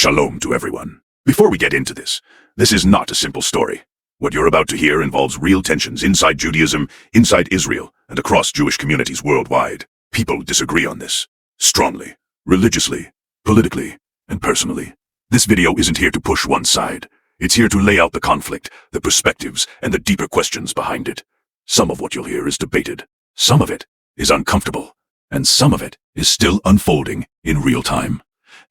Shalom to everyone. Before we get into this is not a simple story. What you're about to hear involves real tensions inside Judaism, inside Israel, and across Jewish communities worldwide. People disagree on this. Strongly, religiously, politically, and personally. This video isn't here to push one side. It's here to lay out the conflict, the perspectives, and the deeper questions behind it. Some of what you'll hear is debated. Some of it is uncomfortable. And some of it is still unfolding in real time.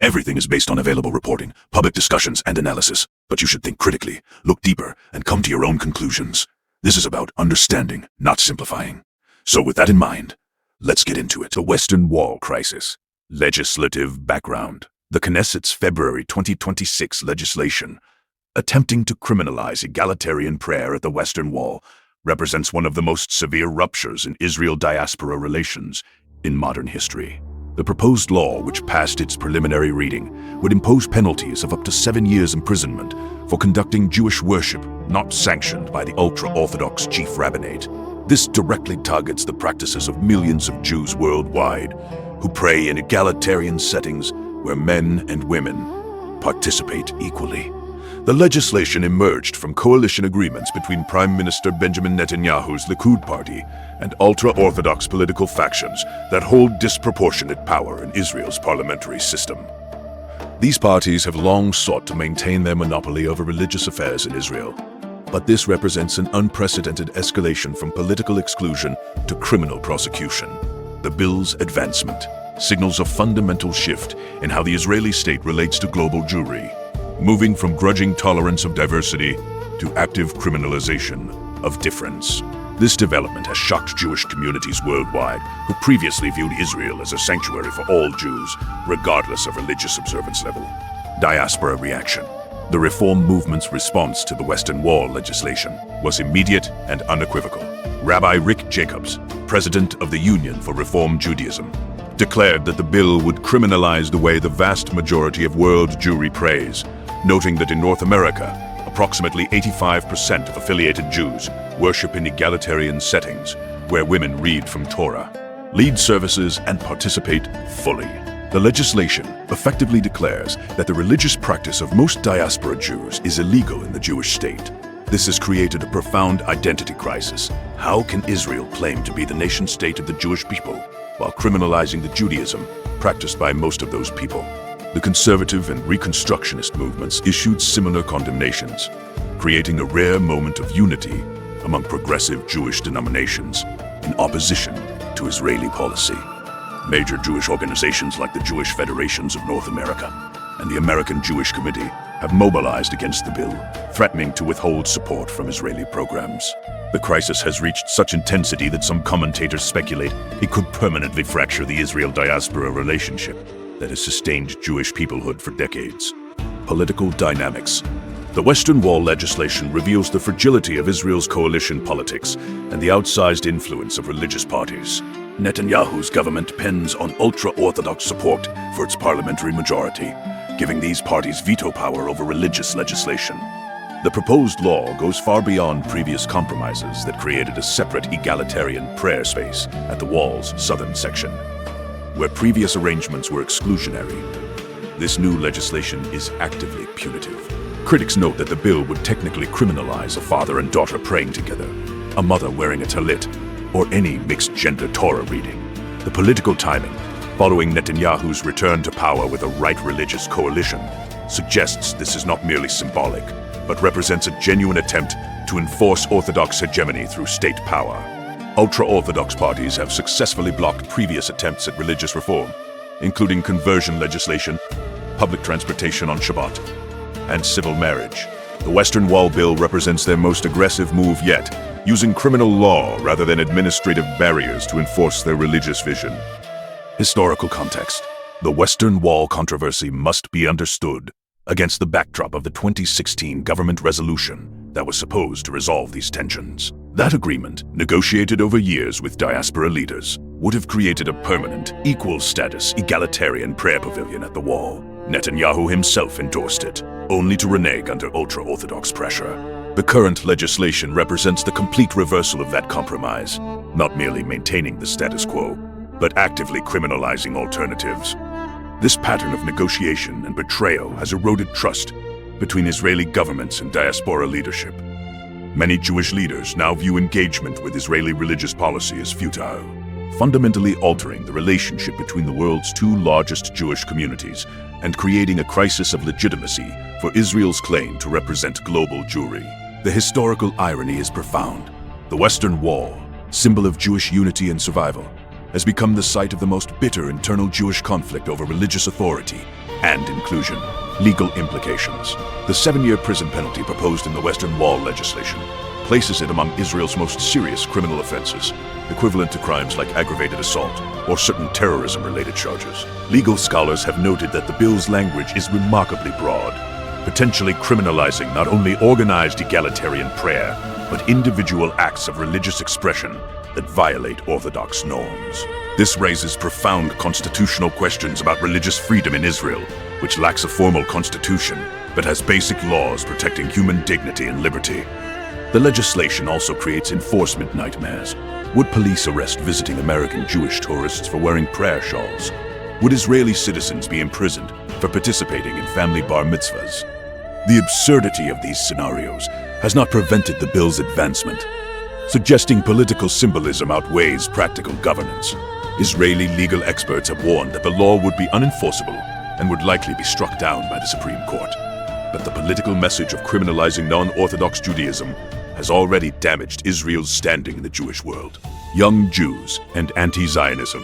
Everything is based on available reporting, public discussions, and analysis. But you should think critically, look deeper, and come to your own conclusions. This is about understanding, not simplifying. So with that in mind, let's get into it. The Western Wall crisis. Legislative background. The Knesset's February 2026 legislation, attempting to criminalize egalitarian prayer at the Western Wall, represents one of the most severe ruptures in Israel-diaspora relations in modern history. The proposed law, which passed its preliminary reading, would impose penalties of up to 7 years imprisonment for conducting Jewish worship not sanctioned by the ultra-Orthodox chief rabbinate. This directly targets the practices of millions of Jews worldwide who pray in egalitarian settings where men and women participate equally. The legislation emerged from coalition agreements between Prime Minister Benjamin Netanyahu's Likud party and ultra-Orthodox political factions that hold disproportionate power in Israel's parliamentary system. These parties have long sought to maintain their monopoly over religious affairs in Israel, but this represents an unprecedented escalation from political exclusion to criminal prosecution. The bill's advancement signals a fundamental shift in how the Israeli state relates to global Jewry, moving from grudging tolerance of diversity to active criminalization of difference. This development has shocked Jewish communities worldwide who previously viewed Israel as a sanctuary for all Jews, regardless of religious observance level. Diaspora reaction. The reform movement's response to the Western Wall legislation was immediate and unequivocal. Rabbi Rick Jacobs, president of the Union for Reform Judaism, declared that the bill would criminalize the way the vast majority of world Jewry prays, noting that in North America, approximately 85% of affiliated Jews worship in egalitarian settings where women read from Torah, lead services, and participate fully. The legislation effectively declares that the religious practice of most diaspora Jews is illegal in the Jewish state. This has created a profound identity crisis. How can Israel claim to be the nation-state of the Jewish people while criminalizing the Judaism practiced by most of those people? The conservative and reconstructionist movements issued similar condemnations, creating a rare moment of unity among progressive Jewish denominations in opposition to Israeli policy. Major Jewish organizations like the Jewish Federations of North America and the American Jewish Committee have mobilized against the bill, threatening to withhold support from Israeli programs. The crisis has reached such intensity that some commentators speculate it could permanently fracture the Israel-diaspora relationship that has sustained Jewish peoplehood for decades. Political dynamics. The Western Wall legislation reveals the fragility of Israel's coalition politics and the outsized influence of religious parties. Netanyahu's government depends on ultra-Orthodox support for its parliamentary majority, giving these parties veto power over religious legislation. The proposed law goes far beyond previous compromises that created a separate egalitarian prayer space at the wall's southern section, where previous arrangements were exclusionary. This new legislation is actively punitive. Critics note that the bill would technically criminalize a father and daughter praying together, a mother wearing a talit, or any mixed-gender Torah reading. The political timing, following Netanyahu's return to power with a right religious coalition, suggests this is not merely symbolic, but represents a genuine attempt to enforce Orthodox hegemony through state power. Ultra-Orthodox parties have successfully blocked previous attempts at religious reform, including conversion legislation, public transportation on Shabbat, and civil marriage. The Western Wall bill represents their most aggressive move yet, using criminal law rather than administrative barriers to enforce their religious vision. Historical context. The Western Wall controversy must be understood against the backdrop of the 2016 government resolution that was supposed to resolve these tensions. That agreement, negotiated over years with diaspora leaders, would have created a permanent, equal-status, egalitarian prayer pavilion at the wall. Netanyahu himself endorsed it, only to renege under ultra-Orthodox pressure. The current legislation represents the complete reversal of that compromise, not merely maintaining the status quo, but actively criminalizing alternatives. This pattern of negotiation and betrayal has eroded trust between Israeli governments and diaspora leadership. Many Jewish leaders now view engagement with Israeli religious policy as futile, fundamentally altering the relationship between the world's two largest Jewish communities and creating a crisis of legitimacy for Israel's claim to represent global Jewry. The historical irony is profound. The Western Wall, symbol of Jewish unity and survival, has become the site of the most bitter internal Jewish conflict over religious authority and inclusion. Legal implications. The 7-year prison penalty proposed in the Western Wall legislation places it among Israel's most serious criminal offenses, equivalent to crimes like aggravated assault or certain terrorism-related charges. Legal scholars have noted that the bill's language is remarkably broad, potentially criminalizing not only organized egalitarian prayer, but individual acts of religious expression that violate Orthodox norms. This raises profound constitutional questions about religious freedom in Israel, which lacks a formal constitution, but has basic laws protecting human dignity and liberty. The legislation also creates enforcement nightmares. Would police arrest visiting American Jewish tourists for wearing prayer shawls? Would Israeli citizens be imprisoned for participating in family bar mitzvahs? The absurdity of these scenarios has not prevented the bill's advancement, suggesting political symbolism outweighs practical governance. Israeli legal experts have warned that the law would be unenforceable and would likely be struck down by the Supreme Court. But the political message of criminalizing non-Orthodox Judaism has already damaged Israel's standing in the Jewish world. Young Jews and anti-Zionism,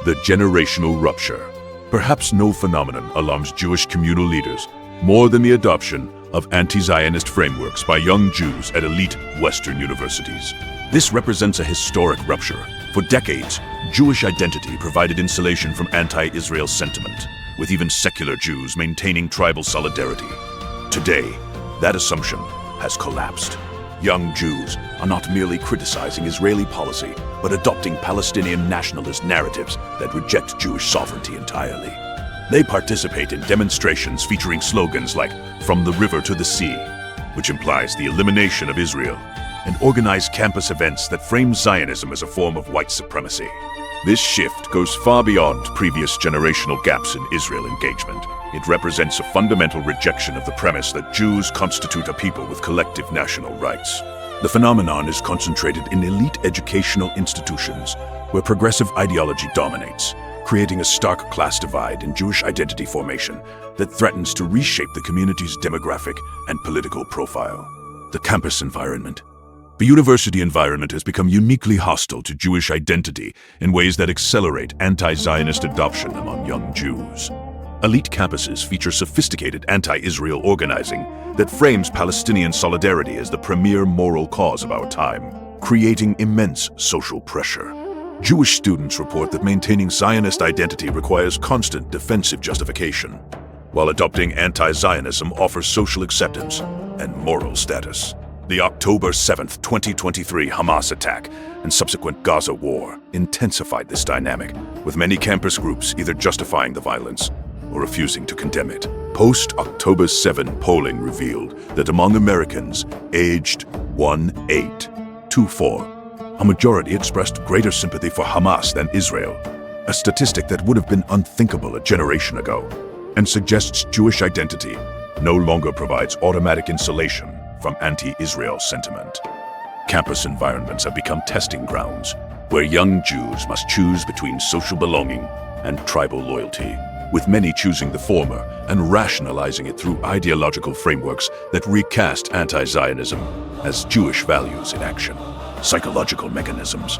the generational rupture. Perhaps no phenomenon alarms Jewish communal leaders more than the adoption of anti-Zionist frameworks by young Jews at elite Western universities. This represents a historic rupture. For decades, Jewish identity provided insulation from anti-Israel sentiment, with even secular Jews maintaining tribal solidarity. Today, that assumption has collapsed. Young Jews are not merely criticizing Israeli policy, but adopting Palestinian nationalist narratives that reject Jewish sovereignty entirely. They participate in demonstrations featuring slogans like "From the River to the Sea," which implies the elimination of Israel, and organize campus events that frame Zionism as a form of white supremacy. This shift goes far beyond previous generational gaps in Israel engagement. It represents a fundamental rejection of the premise that Jews constitute a people with collective national rights. The phenomenon is concentrated in elite educational institutions where progressive ideology dominates, creating a stark class divide in Jewish identity formation that threatens to reshape the community's demographic and political profile. The campus environment. The university environment has become uniquely hostile to Jewish identity in ways that accelerate anti-Zionist adoption among young Jews. Elite campuses feature sophisticated anti-Israel organizing that frames Palestinian solidarity as the premier moral cause of our time, creating immense social pressure. Jewish students report that maintaining Zionist identity requires constant defensive justification, while adopting anti-Zionism offers social acceptance and moral status. The October 7, 2023 Hamas attack and subsequent Gaza war intensified this dynamic, with many campus groups either justifying the violence or refusing to condemn it. Post-October 7 polling revealed that among Americans aged 18-24, a majority expressed greater sympathy for Hamas than Israel, a statistic that would have been unthinkable a generation ago, and suggests Jewish identity no longer provides automatic insulation from anti-Israel sentiment. Campus environments have become testing grounds where young Jews must choose between social belonging and tribal loyalty, with many choosing the former and rationalizing it through ideological frameworks that recast anti-Zionism as Jewish values in action. Psychological mechanisms.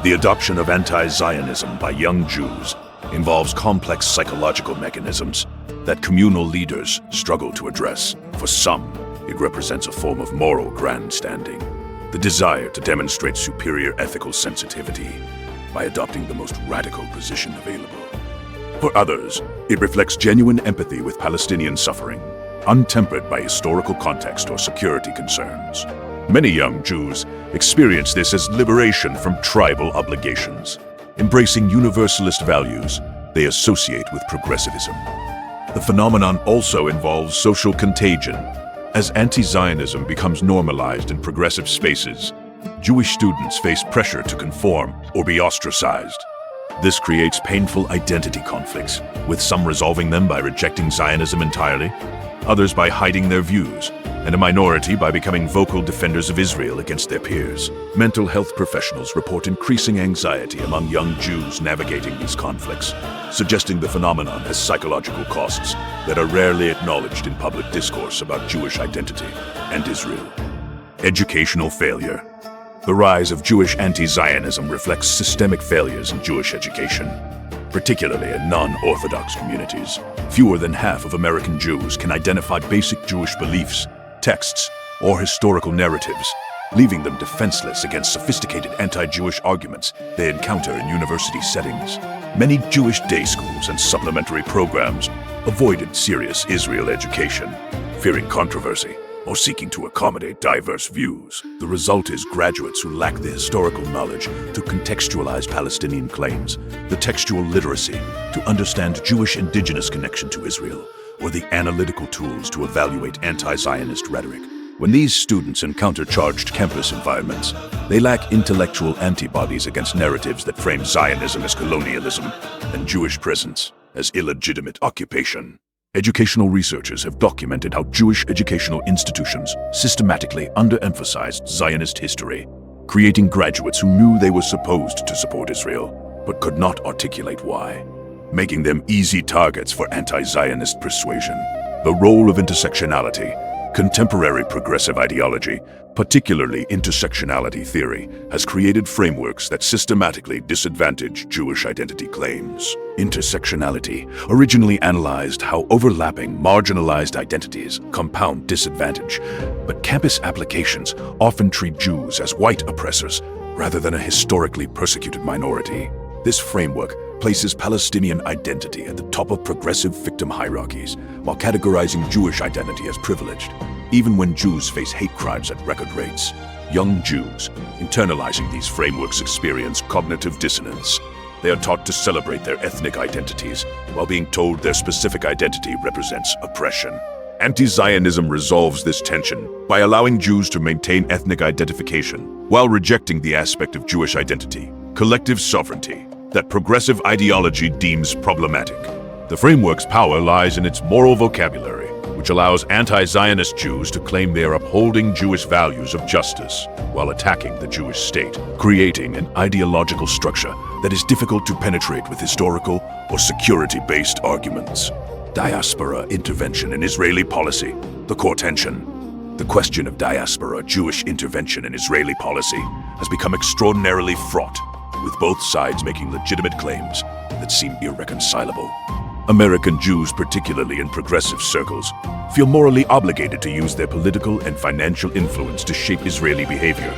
The adoption of anti-Zionism by young Jews involves complex psychological mechanisms that communal leaders struggle to address. For some, it represents a form of moral grandstanding, the desire to demonstrate superior ethical sensitivity by adopting the most radical position available. For others, it reflects genuine empathy with Palestinian suffering, untempered by historical context or security concerns. Many young Jews experience this as liberation from tribal obligations, embracing universalist values they associate with progressivism. The phenomenon also involves social contagion. As anti-Zionism becomes normalized in progressive spaces, Jewish students face pressure to conform or be ostracized. This creates painful identity conflicts, with some resolving them by rejecting Zionism entirely, others by hiding their views, and a minority by becoming vocal defenders of Israel against their peers. Mental health professionals report increasing anxiety among young Jews navigating these conflicts, suggesting the phenomenon has psychological costs that are rarely acknowledged in public discourse about Jewish identity and Israel. Educational failure. The rise of Jewish anti-Zionism reflects systemic failures in Jewish education, particularly in non-Orthodox communities. Fewer than half of American Jews can identify basic Jewish beliefs, texts, or historical narratives, leaving them defenseless against sophisticated anti-Jewish arguments they encounter in university settings. Many Jewish day schools and supplementary programs avoided serious Israel education, fearing controversy or seeking to accommodate diverse views. The result is graduates who lack the historical knowledge to contextualize Palestinian claims, the textual literacy to understand Jewish indigenous connection to Israel, or the analytical tools to evaluate anti-Zionist rhetoric. When these students encounter charged campus environments, they lack intellectual antibodies against narratives that frame Zionism as colonialism and Jewish presence as illegitimate occupation. Educational researchers have documented how Jewish educational institutions systematically underemphasized Zionist history, creating graduates who knew they were supposed to support Israel, but could not articulate why, making them easy targets for anti-Zionist persuasion. The role of intersectionality. Contemporary progressive ideology, particularly intersectionality theory, has created frameworks that systematically disadvantage Jewish identity claims. Intersectionality originally analyzed how overlapping, marginalized identities compound disadvantage, but campus applications often treat Jews as white oppressors rather than a historically persecuted minority. This framework places Palestinian identity at the top of progressive victim hierarchies, while categorizing Jewish identity as privileged, even when Jews face hate crimes at record rates. Young Jews, internalizing these frameworks, experience cognitive dissonance. They are taught to celebrate their ethnic identities, while being told their specific identity represents oppression. Anti-Zionism resolves this tension by allowing Jews to maintain ethnic identification, while rejecting the aspect of Jewish identity, collective sovereignty, that progressive ideology deems problematic. The framework's power lies in its moral vocabulary, which allows anti-Zionist Jews to claim they are upholding Jewish values of justice while attacking the Jewish state, creating an ideological structure that is difficult to penetrate with historical or security-based arguments. Diaspora intervention in Israeli policy, the core tension. The question of diaspora Jewish intervention in Israeli policy has become extraordinarily fraught, with both sides making legitimate claims that seem irreconcilable. American Jews, particularly in progressive circles, feel morally obligated to use their political and financial influence to shape Israeli behavior,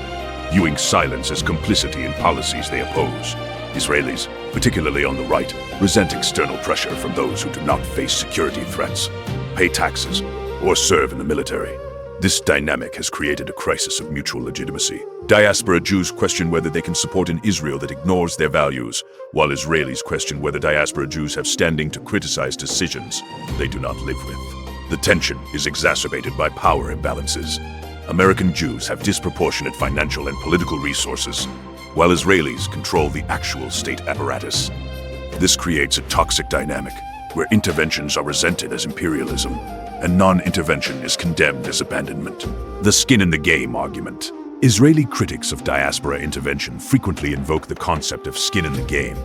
viewing silence as complicity in policies they oppose. Israelis, particularly on the right, resent external pressure from those who do not face security threats, pay taxes, or serve in the military. This dynamic has created a crisis of mutual legitimacy. Diaspora Jews question whether they can support an Israel that ignores their values, while Israelis question whether diaspora Jews have standing to criticize decisions they do not live with. The tension is exacerbated by power imbalances. American Jews have disproportionate financial and political resources, while Israelis control the actual state apparatus. This creates a toxic dynamic where interventions are resented as imperialism and non-intervention is condemned as abandonment. The skin in the game argument. Israeli critics of diaspora intervention frequently invoke the concept of skin in the game,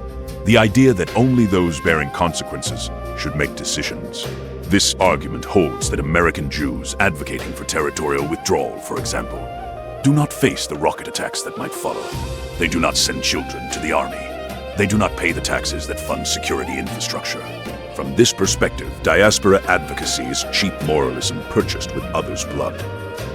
the idea that only those bearing consequences should make decisions. This argument holds that American Jews advocating for territorial withdrawal, for example, do not face the rocket attacks that might follow. They do not send children to the army. They do not pay the taxes that fund security infrastructure. From this perspective, diaspora advocacy is cheap moralism purchased with others' blood.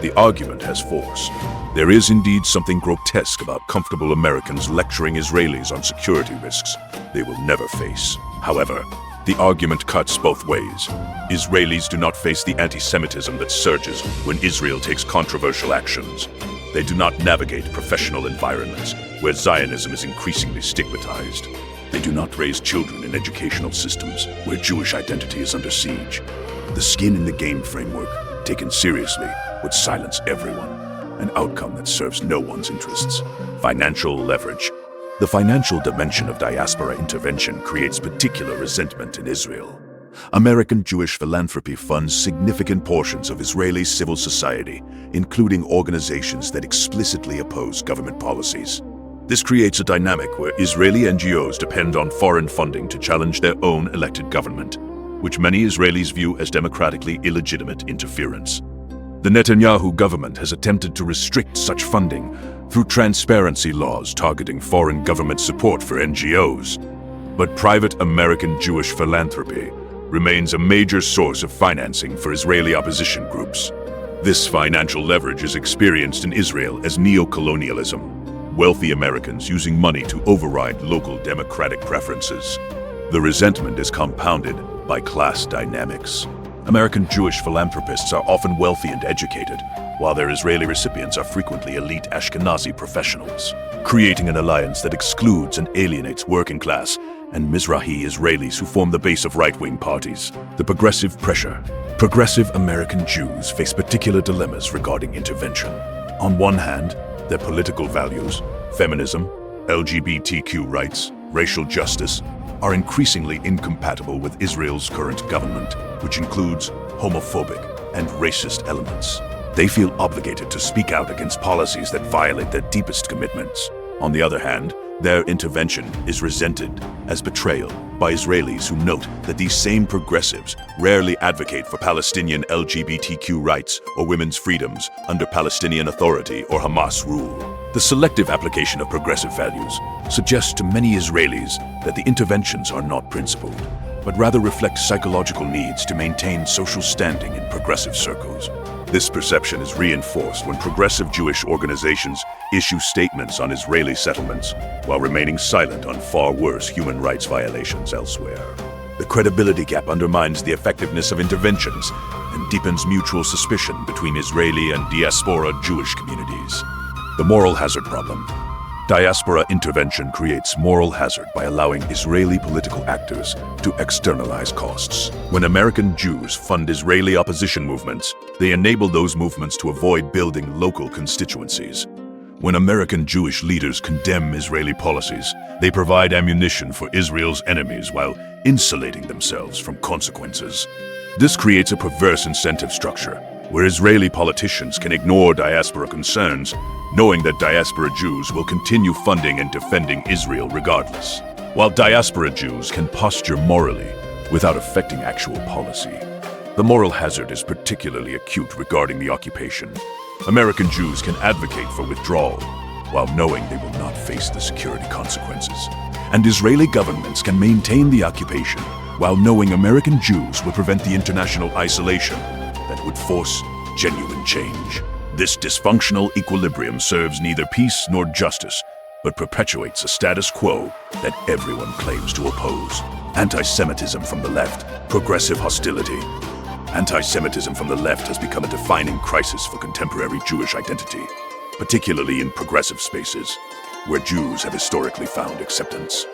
The argument has force. There is indeed something grotesque about comfortable Americans lecturing Israelis on security risks they will never face. However, the argument cuts both ways. Israelis do not face the anti-Semitism that surges when Israel takes controversial actions. They do not navigate professional environments where Zionism is increasingly stigmatized. They do not raise children in educational systems where Jewish identity is under siege. The skin in the game framework, taken seriously, would silence everyone, an outcome that serves no one's interests. Financial leverage. The financial dimension of diaspora intervention creates particular resentment in Israel. American Jewish philanthropy funds significant portions of Israeli civil society, including organizations that explicitly oppose government policies. This creates a dynamic where Israeli NGOs depend on foreign funding to challenge their own elected government, which many Israelis view as democratically illegitimate interference. The Netanyahu government has attempted to restrict such funding through transparency laws targeting foreign government support for NGOs. But private American Jewish philanthropy remains a major source of financing for Israeli opposition groups. This financial leverage is experienced in Israel as neo-colonialism, wealthy Americans using money to override local democratic preferences. The resentment is compounded by class dynamics. American Jewish philanthropists are often wealthy and educated, while their Israeli recipients are frequently elite Ashkenazi professionals, creating an alliance that excludes and alienates working class and Mizrahi Israelis who form the base of right-wing parties. The progressive pressure. Progressive American Jews face particular dilemmas regarding intervention. On one hand, their political values, feminism, LGBTQ rights, racial justice, are increasingly incompatible with Israel's current government, which includes homophobic and racist elements. They feel obligated to speak out against policies that violate their deepest commitments. On the other hand, their intervention is resented as betrayal by Israelis who note that these same progressives rarely advocate for Palestinian LGBTQ rights or women's freedoms under Palestinian Authority or Hamas rule. The selective application of progressive values suggests to many Israelis that the interventions are not principled, but rather reflect psychological needs to maintain social standing in progressive circles. This perception is reinforced when progressive Jewish organizations issue statements on Israeli settlements while remaining silent on far worse human rights violations elsewhere. The credibility gap undermines the effectiveness of interventions and deepens mutual suspicion between Israeli and diaspora Jewish communities. The moral hazard problem. Diaspora intervention creates moral hazard by allowing Israeli political actors to externalize costs. When American Jews fund Israeli opposition movements, they enable those movements to avoid building local constituencies. When American Jewish leaders condemn Israeli policies, they provide ammunition for Israel's enemies while insulating themselves from consequences. This creates a perverse incentive structure, where Israeli politicians can ignore diaspora concerns, knowing that diaspora Jews will continue funding and defending Israel regardless, while diaspora Jews can posture morally without affecting actual policy. The moral hazard is particularly acute regarding the occupation. American Jews can advocate for withdrawal while knowing they will not face the security consequences. And Israeli governments can maintain the occupation while knowing American Jews will prevent the international isolation that would force genuine change. This dysfunctional equilibrium serves neither peace nor justice, but perpetuates a status quo that everyone claims to oppose. Anti-Semitism from the left, progressive hostility. Anti-Semitism from the left has become a defining crisis for contemporary Jewish identity, particularly in progressive spaces, where Jews have historically found acceptance.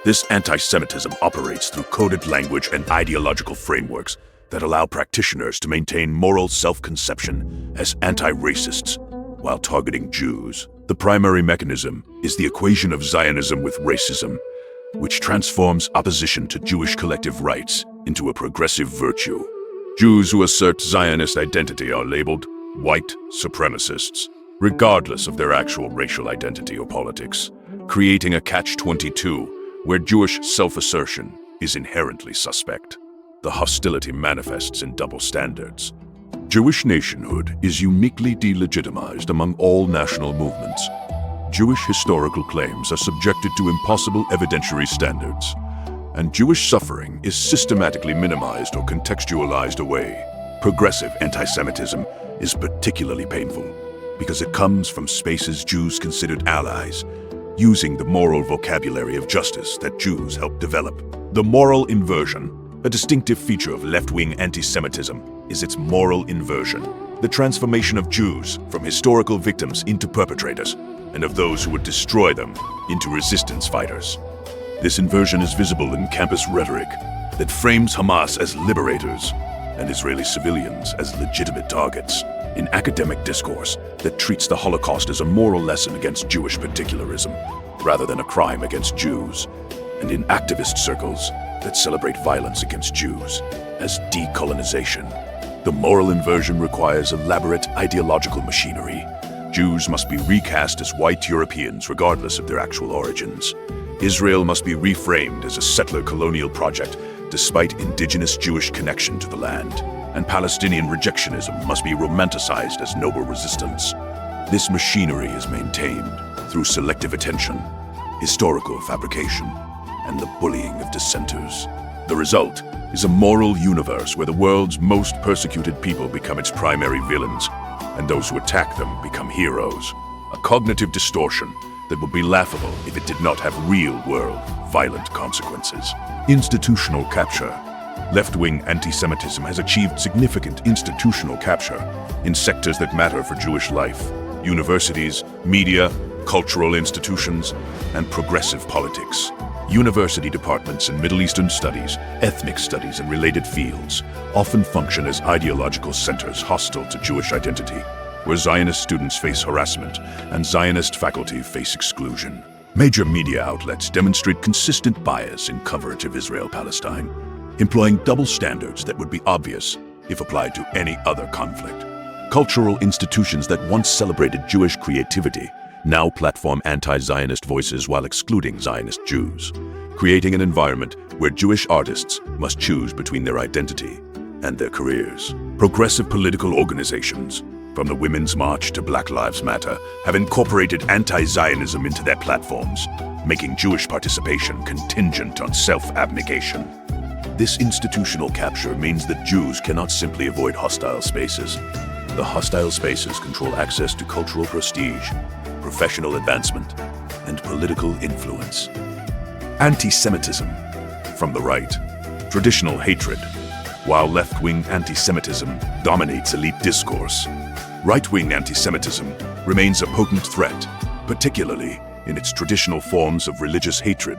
This anti-Semitism operates through coded language and ideological frameworks that allow practitioners to maintain moral self-conception as anti-racists while targeting Jews. The primary mechanism is the equation of Zionism with racism, which transforms opposition to Jewish collective rights into a progressive virtue. Jews who assert Zionist identity are labeled white supremacists, regardless of their actual racial identity or politics, creating a catch-22 where Jewish self-assertion is inherently suspect. The hostility manifests in double standards. Jewish nationhood is uniquely delegitimized among all national movements. Jewish historical claims are subjected to impossible evidentiary standards, and Jewish suffering is systematically minimized or contextualized away. Progressive anti-Semitism is particularly painful because it comes from spaces Jews considered allies, using the moral vocabulary of justice that Jews helped develop. The moral inversion. A distinctive feature of left-wing anti-Semitism is its moral inversion, the transformation of Jews from historical victims into perpetrators, and of those who would destroy them into resistance fighters. This inversion is visible in campus rhetoric that frames Hamas as liberators and Israeli civilians as legitimate targets, in academic discourse that treats the Holocaust as a moral lesson against Jewish particularism. rather than a crime against Jews, and in activist circles that celebrate violence against Jews as decolonization. The moral inversion requires elaborate ideological machinery. Jews must be recast as white Europeans regardless of their actual origins. Israel must be reframed as a settler colonial project despite indigenous Jewish connection to the land. And Palestinian rejectionism must be romanticized as noble resistance. This machinery is maintained through selective attention, historical fabrication, and the bullying of dissenters. The result is a moral universe where the world's most persecuted people become its primary villains, and those who attack them become heroes. A cognitive distortion that would be laughable if it did not have real-world, violent consequences. Institutional capture. Left-wing anti-Semitism has achieved significant institutional capture in sectors that matter for Jewish life: universities, media, cultural institutions, and progressive politics. University departments in Middle Eastern studies, ethnic studies, and related fields often function as ideological centers hostile to Jewish identity, where Zionist students face harassment and Zionist faculty face exclusion. Major media outlets demonstrate consistent bias in coverage of Israel-Palestine, employing double standards that would be obvious if applied to any other conflict. Cultural institutions that once celebrated Jewish creativity now platform anti-Zionist voices while excluding Zionist Jews, creating an environment where Jewish artists must choose between their identity and their careers. Progressive political organizations, from the Women's March to Black Lives Matter, have incorporated anti-Zionism into their platforms, making Jewish participation contingent on self-abnegation. This institutional capture means that Jews cannot simply avoid hostile spaces. The hostile spaces control access to cultural prestige, professional advancement, and political influence. Anti-Semitism. From the right, traditional hatred, while left-wing anti-Semitism dominates elite discourse. Right-wing anti-Semitism remains a potent threat, particularly in its traditional forms of religious hatred,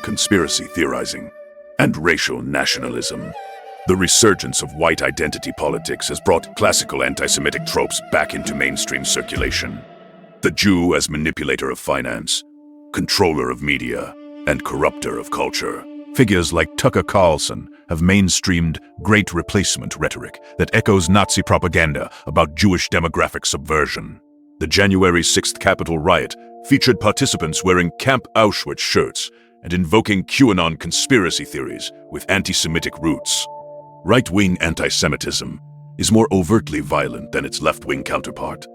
conspiracy theorizing, and racial nationalism. The resurgence of white identity politics has brought classical anti-Semitic tropes back into mainstream circulation. The Jew as manipulator of finance, controller of media, and corrupter of culture. Figures like Tucker Carlson have mainstreamed Great Replacement rhetoric that echoes Nazi propaganda about Jewish demographic subversion. The January 6th Capitol riot featured participants wearing Camp Auschwitz shirts and invoking QAnon conspiracy theories with anti-Semitic roots. Right-wing anti-Semitism is more overtly violent than its left-wing counterpart,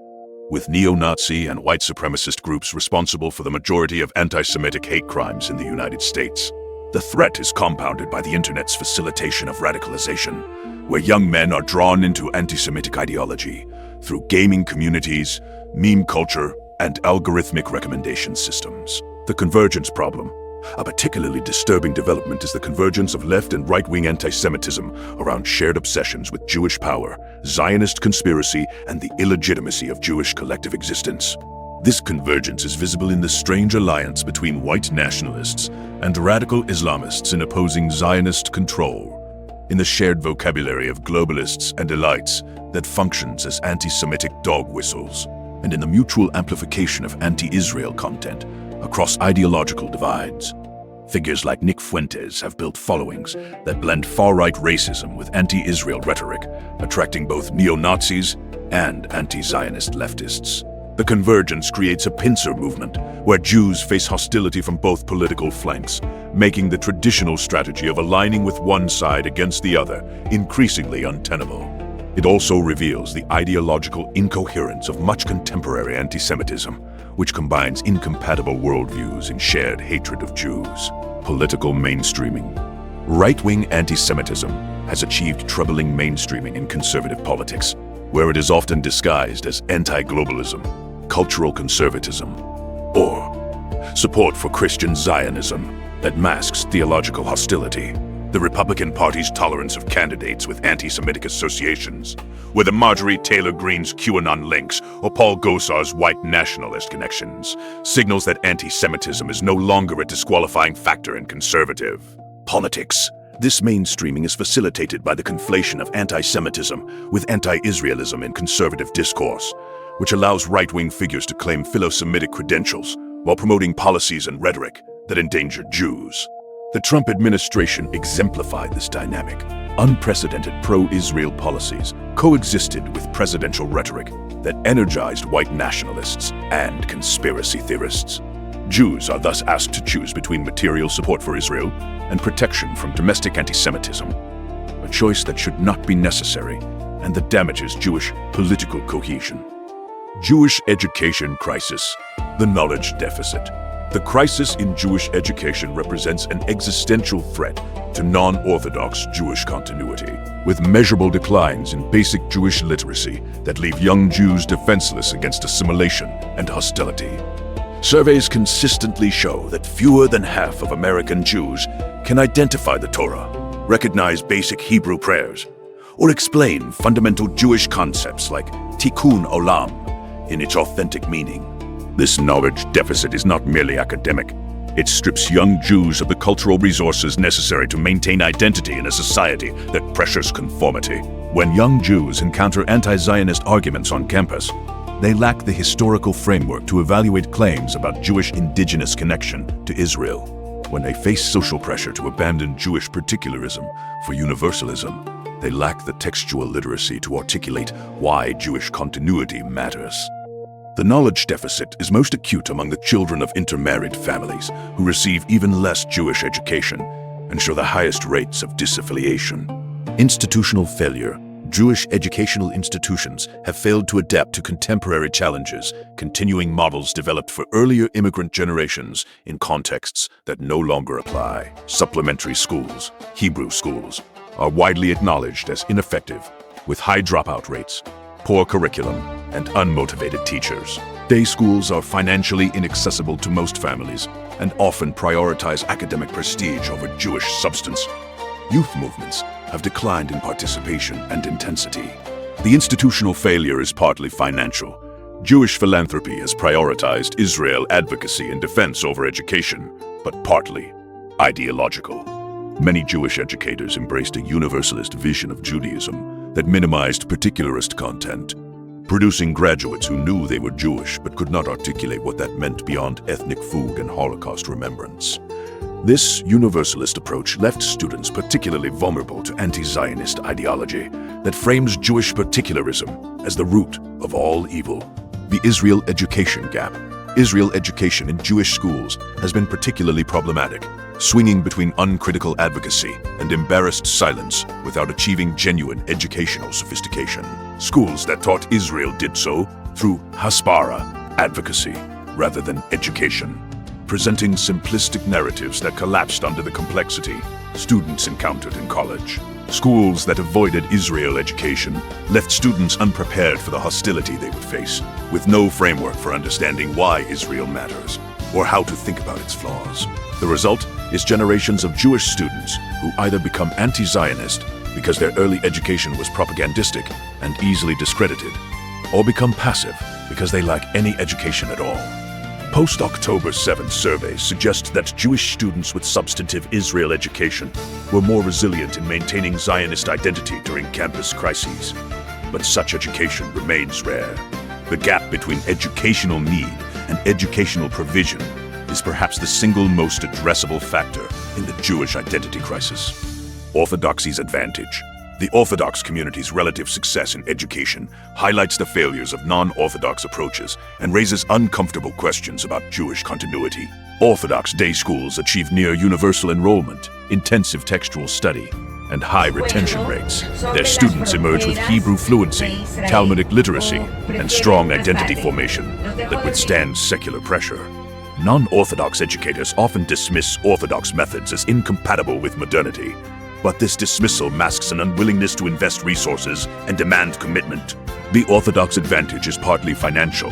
with neo-Nazi and white supremacist groups responsible for the majority of anti-Semitic hate crimes in the United States. The threat is compounded by the internet's facilitation of radicalization, where young men are drawn into anti-Semitic ideology through gaming communities, meme culture, and algorithmic recommendation systems. The convergence problem. A particularly disturbing development is the convergence of left and right-wing anti-Semitism around shared obsessions with Jewish power, Zionist conspiracy, and the illegitimacy of Jewish collective existence. This convergence is visible in the strange alliance between white nationalists and radical Islamists in opposing Zionist control, in the shared vocabulary of globalists and elites that functions as anti-Semitic dog whistles, and in the mutual amplification of anti-Israel content across ideological divides. Figures like Nick Fuentes have built followings that blend far-right racism with anti-Israel rhetoric, attracting both neo-Nazis and anti-Zionist leftists. The convergence creates a pincer movement where Jews face hostility from both political flanks, making the traditional strategy of aligning with one side against the other increasingly untenable. It also reveals the ideological incoherence of much contemporary anti-Semitism, which combines incompatible worldviews in shared hatred of Jews. Political mainstreaming. Right-wing anti-Semitism has achieved troubling mainstreaming in conservative politics, where it is often disguised as anti-globalism, cultural conservatism, or support for Christian Zionism that masks theological hostility. The Republican Party's tolerance of candidates with anti-Semitic associations, whether Marjorie Taylor Greene's QAnon links or Paul Gosar's white nationalist connections, signals that anti-Semitism is no longer a disqualifying factor in conservative politics. This mainstreaming is facilitated by the conflation of anti-Semitism with anti-Israelism in conservative discourse, which allows right-wing figures to claim philo-Semitic credentials while promoting policies and rhetoric that endangered Jews. The Trump administration exemplified this dynamic. Unprecedented pro-Israel policies coexisted with presidential rhetoric that energized white nationalists and conspiracy theorists. Jews are thus asked to choose between material support for Israel and protection from domestic anti-Semitism, a choice that should not be necessary and that damages Jewish political cohesion. Jewish education crisis, the knowledge deficit. The crisis in Jewish education represents an existential threat to non-Orthodox Jewish continuity, with measurable declines in basic Jewish literacy that leave young Jews defenseless against assimilation and hostility. Surveys consistently show that fewer than half of American Jews can identify the Torah, recognize basic Hebrew prayers, or explain fundamental Jewish concepts like tikkun olam in its authentic meaning. This knowledge deficit is not merely academic. It strips young Jews of the cultural resources necessary to maintain identity in a society that pressures conformity. When young Jews encounter anti-Zionist arguments on campus, they lack the historical framework to evaluate claims about Jewish indigenous connection to Israel. When they face social pressure to abandon Jewish particularism for universalism, they lack the textual literacy to articulate why Jewish continuity matters. The knowledge deficit is most acute among the children of intermarried families who receive even less Jewish education and show the highest rates of disaffiliation. Institutional failure. Jewish educational institutions have failed to adapt to contemporary challenges, continuing models developed for earlier immigrant generations in contexts that no longer apply. Supplementary schools, Hebrew schools, are widely acknowledged as ineffective, with high dropout rates, poor curriculum, and unmotivated teachers. Day schools are financially inaccessible to most families and often prioritize academic prestige over Jewish substance. Youth movements have declined in participation and intensity. The institutional failure is partly financial. Jewish philanthropy has prioritized Israel advocacy and defense over education, but partly ideological. Many Jewish educators embraced a universalist vision of Judaism that minimized particularist content, producing graduates who knew they were Jewish but could not articulate what that meant beyond ethnic food and Holocaust remembrance. This universalist approach left students particularly vulnerable to anti-Zionist ideology that frames Jewish particularism as the root of all evil. The Israel education gap. Israel education in Jewish schools has been particularly problematic, swinging between uncritical advocacy and embarrassed silence without achieving genuine educational sophistication. Schools that taught Israel did so through haspara, advocacy, rather than education, presenting simplistic narratives that collapsed under the complexity students encountered in college. Schools that avoided Israel education left students unprepared for the hostility they would face, with no framework for understanding why Israel matters or how to think about its flaws. The result is generations of Jewish students who either become anti-Zionist because their early education was propagandistic and easily discredited, or become passive because they lack any education at all. Post-October 7th surveys suggest that Jewish students with substantive Israel education were more resilient in maintaining Zionist identity during campus crises. But such education remains rare. The gap between educational need and educational provision is perhaps the single most addressable factor in the Jewish identity crisis. Orthodoxy's advantage. The Orthodox community's relative success in education highlights the failures of non-Orthodox approaches and raises uncomfortable questions about Jewish continuity. Orthodox day schools achieve near universal enrollment, intensive textual study, and high retention rates. Their students emerge with Hebrew fluency, Talmudic literacy, and strong identity formation that withstands secular pressure. Non-Orthodox educators often dismiss Orthodox methods as incompatible with modernity, but this dismissal masks an unwillingness to invest resources and demand commitment. The Orthodox advantage is partly financial.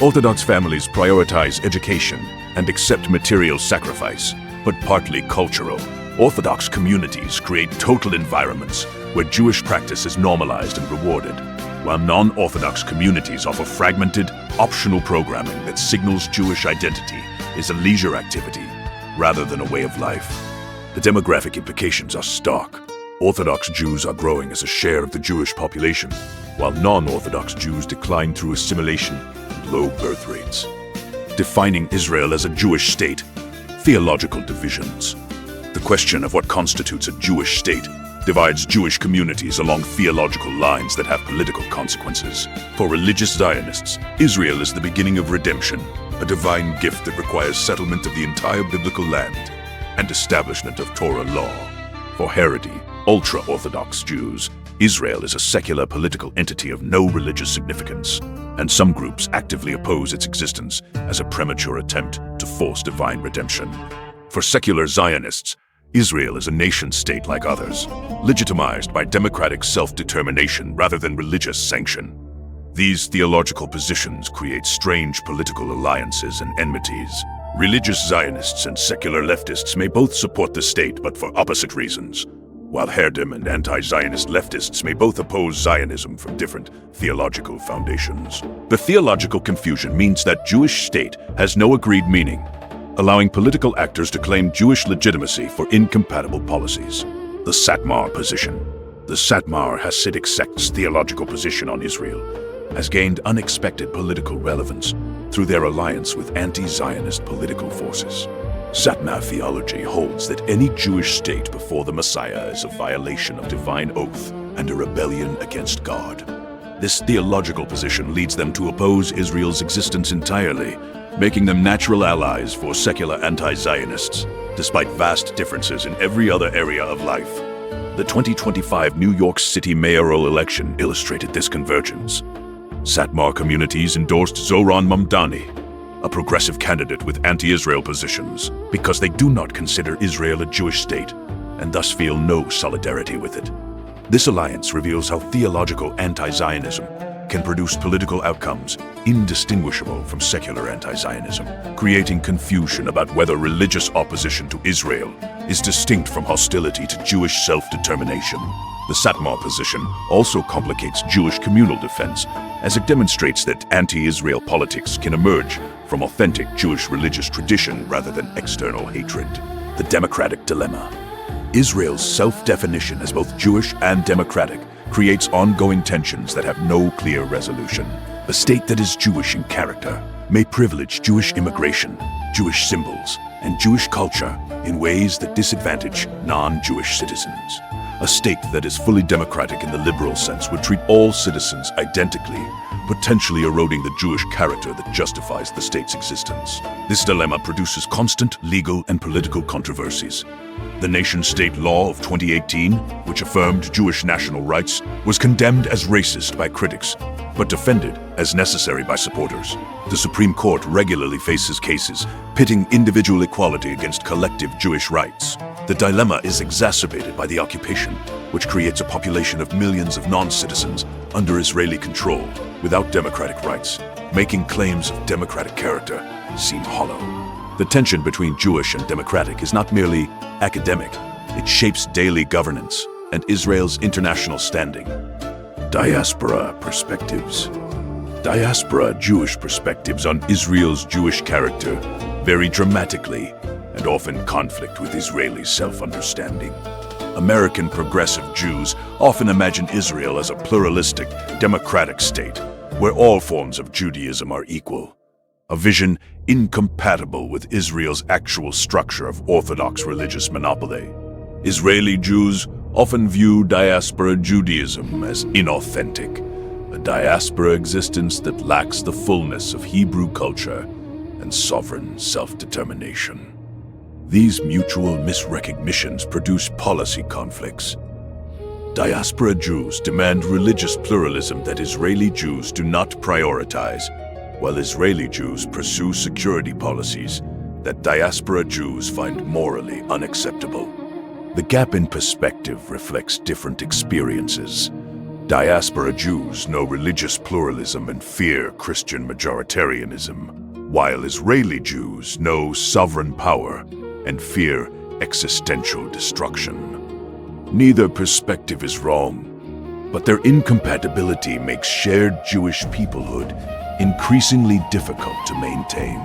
Orthodox families prioritize education and accept material sacrifice, but partly cultural. Orthodox communities create total environments where Jewish practice is normalized and rewarded, while non-Orthodox communities offer fragmented, optional programming that signals Jewish identity is a leisure activity rather than a way of life. The demographic implications are stark. Orthodox Jews are growing as a share of the Jewish population, while non-Orthodox Jews decline through assimilation and low birth rates. Defining Israel as a Jewish state. Theological divisions. The question of what constitutes a Jewish state divides Jewish communities along theological lines that have political consequences. For religious Zionists, Israel is the beginning of redemption, a divine gift that requires settlement of the entire biblical land and establishment of Torah law. For Haredi, ultra-Orthodox Jews, Israel is a secular political entity of no religious significance, and some groups actively oppose its existence as a premature attempt to force divine redemption. For secular Zionists, Israel is a nation-state like others, legitimized by democratic self-determination rather than religious sanction. These theological positions create strange political alliances and enmities. Religious Zionists and secular leftists may both support the state, but for opposite reasons, while Haredim and anti-Zionist leftists may both oppose Zionism from different theological foundations. The theological confusion means that Jewish state has no agreed meaning, allowing political actors to claim Jewish legitimacy for incompatible policies. The Satmar position. The Satmar Hasidic sect's theological position on Israel has gained unexpected political relevance through their alliance with anti-Zionist political forces. Satmar theology holds that any Jewish state before the Messiah is a violation of divine oath and a rebellion against God. This theological position leads them to oppose Israel's existence entirely, making them natural allies for secular anti-Zionists, despite vast differences in every other area of life. The 2025 New York City mayoral election illustrated this convergence. Satmar communities endorsed Zohran Mamdani, a progressive candidate with anti-Israel positions, because they do not consider Israel a Jewish state and thus feel no solidarity with it. This alliance reveals how theological anti-Zionism can produce political outcomes indistinguishable from secular anti-Zionism, creating confusion about whether religious opposition to Israel is distinct from hostility to Jewish self-determination. The Satmar position also complicates Jewish communal defense, as it demonstrates that anti-Israel politics can emerge from authentic Jewish religious tradition rather than external hatred. The democratic dilemma. Israel's self-definition as both Jewish and democratic creates ongoing tensions that have no clear resolution. A state that is Jewish in character may privilege Jewish immigration, Jewish symbols, and Jewish culture in ways that disadvantage non-Jewish citizens. A state that is fully democratic in the liberal sense would treat all citizens identically, potentially eroding the Jewish character that justifies the state's existence. This dilemma produces constant legal and political controversies. The nation-state law of 2018, which affirmed Jewish national rights, was condemned as racist by critics, but defended as necessary by supporters. The Supreme Court regularly faces cases pitting individual equality against collective Jewish rights. The dilemma is exacerbated by the occupation, which creates a population of millions of non-citizens under Israeli control without democratic rights, making claims of democratic character seem hollow. The tension between Jewish and democratic is not merely academic, it shapes daily governance and Israel's international standing. Diaspora perspectives. Diaspora Jewish perspectives on Israel's Jewish character vary dramatically and often conflict with Israeli self-understanding. American progressive Jews often imagine Israel as a pluralistic, democratic state where all forms of Judaism are equal, a vision incompatible with Israel's actual structure of Orthodox religious monopoly. Israeli Jews often view diaspora Judaism as inauthentic, a diaspora existence that lacks the fullness of Hebrew culture and sovereign self-determination. These mutual misrecognitions produce policy conflicts. Diaspora Jews demand religious pluralism that Israeli Jews do not prioritize, while Israeli Jews pursue security policies that diaspora Jews find morally unacceptable. The gap in perspective reflects different experiences. Diaspora Jews know religious pluralism and fear Christian majoritarianism, while Israeli Jews know sovereign power and fear existential destruction. Neither perspective is wrong, but their incompatibility makes shared Jewish peoplehood increasingly difficult to maintain.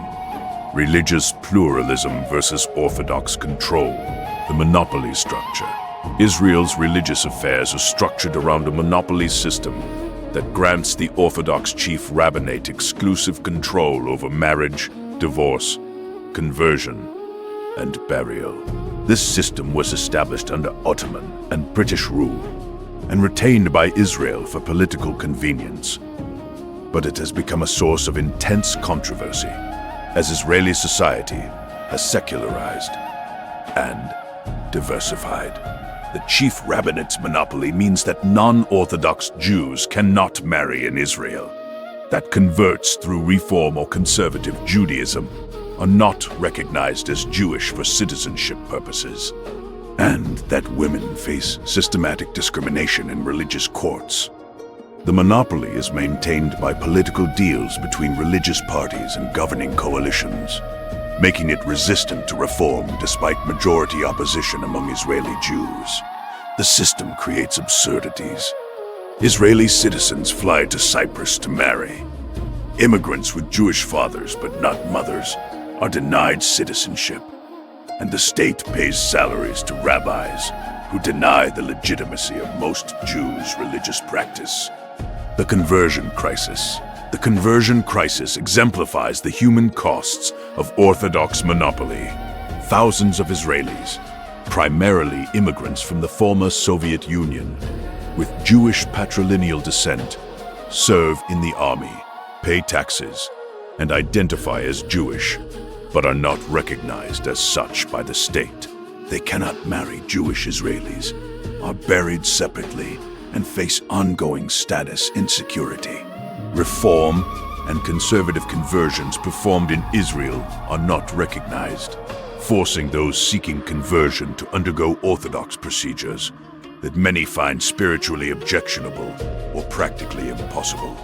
Religious pluralism versus Orthodox control, the monopoly structure. Israel's religious affairs are structured around a monopoly system that grants the Orthodox chief rabbinate exclusive control over marriage, divorce, conversion, and burial. This system was established under Ottoman and British rule and retained by Israel for political convenience. But it has become a source of intense controversy as Israeli society has secularized and diversified. The chief rabbinate's monopoly means that non-Orthodox Jews cannot marry in Israel, that converts through Reform or conservative Judaism are not recognized as Jewish for citizenship purposes, and that women face systematic discrimination in religious courts. The monopoly is maintained by political deals between religious parties and governing coalitions, making it resistant to reform despite majority opposition among Israeli Jews. The system creates absurdities. Israeli citizens fly to Cyprus to marry. Immigrants with Jewish fathers but not mothers are denied citizenship, and the state pays salaries to rabbis who deny the legitimacy of most Jews' religious practice. The conversion crisis. The conversion crisis exemplifies the human costs of Orthodox monopoly. Thousands of Israelis, primarily immigrants from the former Soviet Union, with Jewish patrilineal descent, serve in the army, pay taxes, and identify as Jewish, but are not recognized as such by the state. They cannot marry Jewish Israelis, are buried separately, and face ongoing status insecurity. Reform and conservative conversions performed in Israel are not recognized, forcing those seeking conversion to undergo Orthodox procedures that many find spiritually objectionable or practically impossible.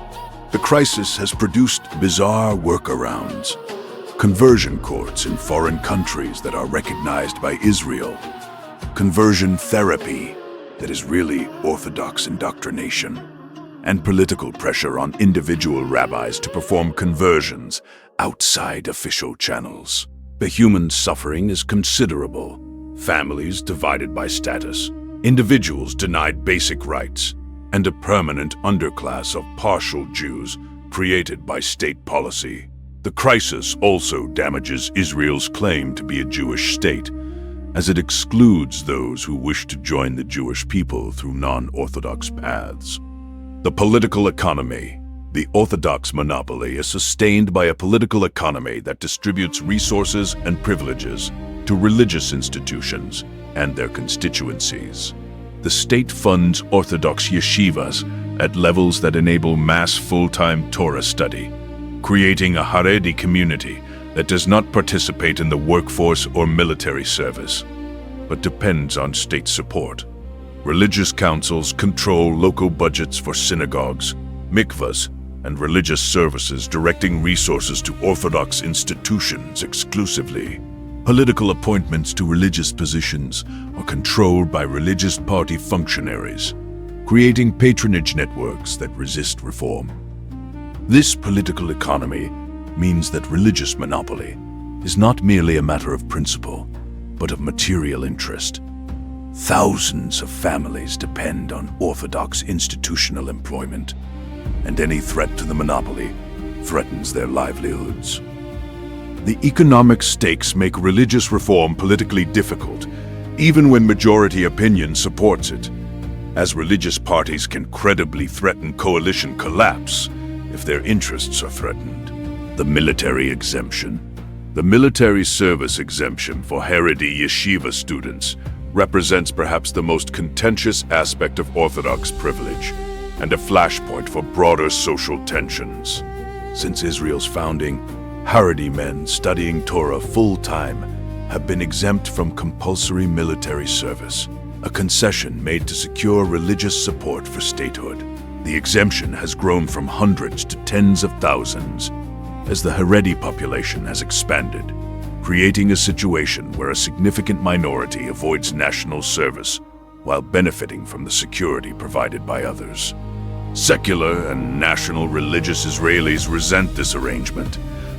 The crisis has produced bizarre workarounds. Conversion courts in foreign countries that are recognized by Israel. Conversion therapy that is really Orthodox indoctrination. And political pressure on individual rabbis to perform conversions outside official channels. The human suffering is considerable. Families divided by status, individuals denied basic rights, and a permanent underclass of partial Jews created by state policy. The crisis also damages Israel's claim to be a Jewish state, as it excludes those who wish to join the Jewish people through non-Orthodox paths. The political economy. The Orthodox monopoly is sustained by a political economy that distributes resources and privileges to religious institutions and their constituencies. The state funds Orthodox yeshivas at levels that enable mass full-time Torah study, creating a Haredi community that does not participate in the workforce or military service, but depends on state support. Religious councils control local budgets for synagogues, mikvahs, and religious services, directing resources to Orthodox institutions exclusively. Political appointments to religious positions are controlled by religious party functionaries, creating patronage networks that resist reform. This political economy means that religious monopoly is not merely a matter of principle, but of material interest. Thousands of families depend on Orthodox institutional employment, and any threat to the monopoly threatens their livelihoods. The economic stakes make religious reform politically difficult, even when majority opinion supports it, as religious parties can credibly threaten coalition collapse if their interests are threatened. The military exemption. The military service exemption for Haredi yeshiva students represents perhaps the most contentious aspect of Orthodox privilege and a flashpoint for broader social tensions. Since Israel's founding, Haredi men studying Torah full-time have been exempt from compulsory military service, a concession made to secure religious support for statehood. The exemption has grown from hundreds to tens of thousands as the Haredi population has expanded, creating a situation where a significant minority avoids national service while benefiting from the security provided by others. Secular and national religious Israelis resent this arrangement,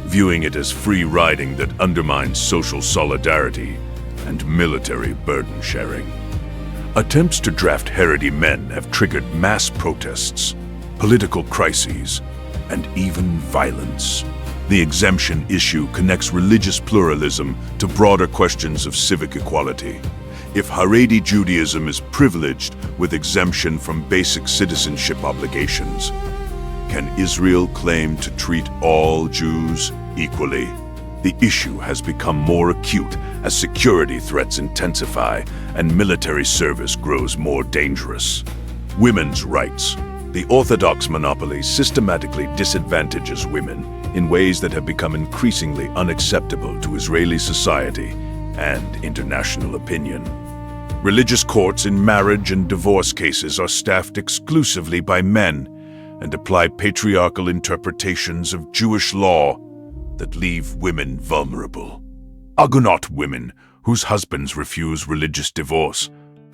viewing it as free riding that undermines social solidarity and military burden sharing. Attempts to draft Haredi men have triggered mass protests, political crises, and even violence. The exemption issue connects religious pluralism to broader questions of civic equality. If Haredi Judaism is privileged with exemption from basic citizenship obligations, can Israel claim to treat all Jews equally? The issue has become more acute as security threats intensify and military service grows more dangerous. Women's rights. The Orthodox monopoly systematically disadvantages women in ways that have become increasingly unacceptable to Israeli society and international opinion. Religious courts in marriage and divorce cases are staffed exclusively by men and apply patriarchal interpretations of Jewish law that leave women vulnerable. Agunot women whose husbands refuse religious divorce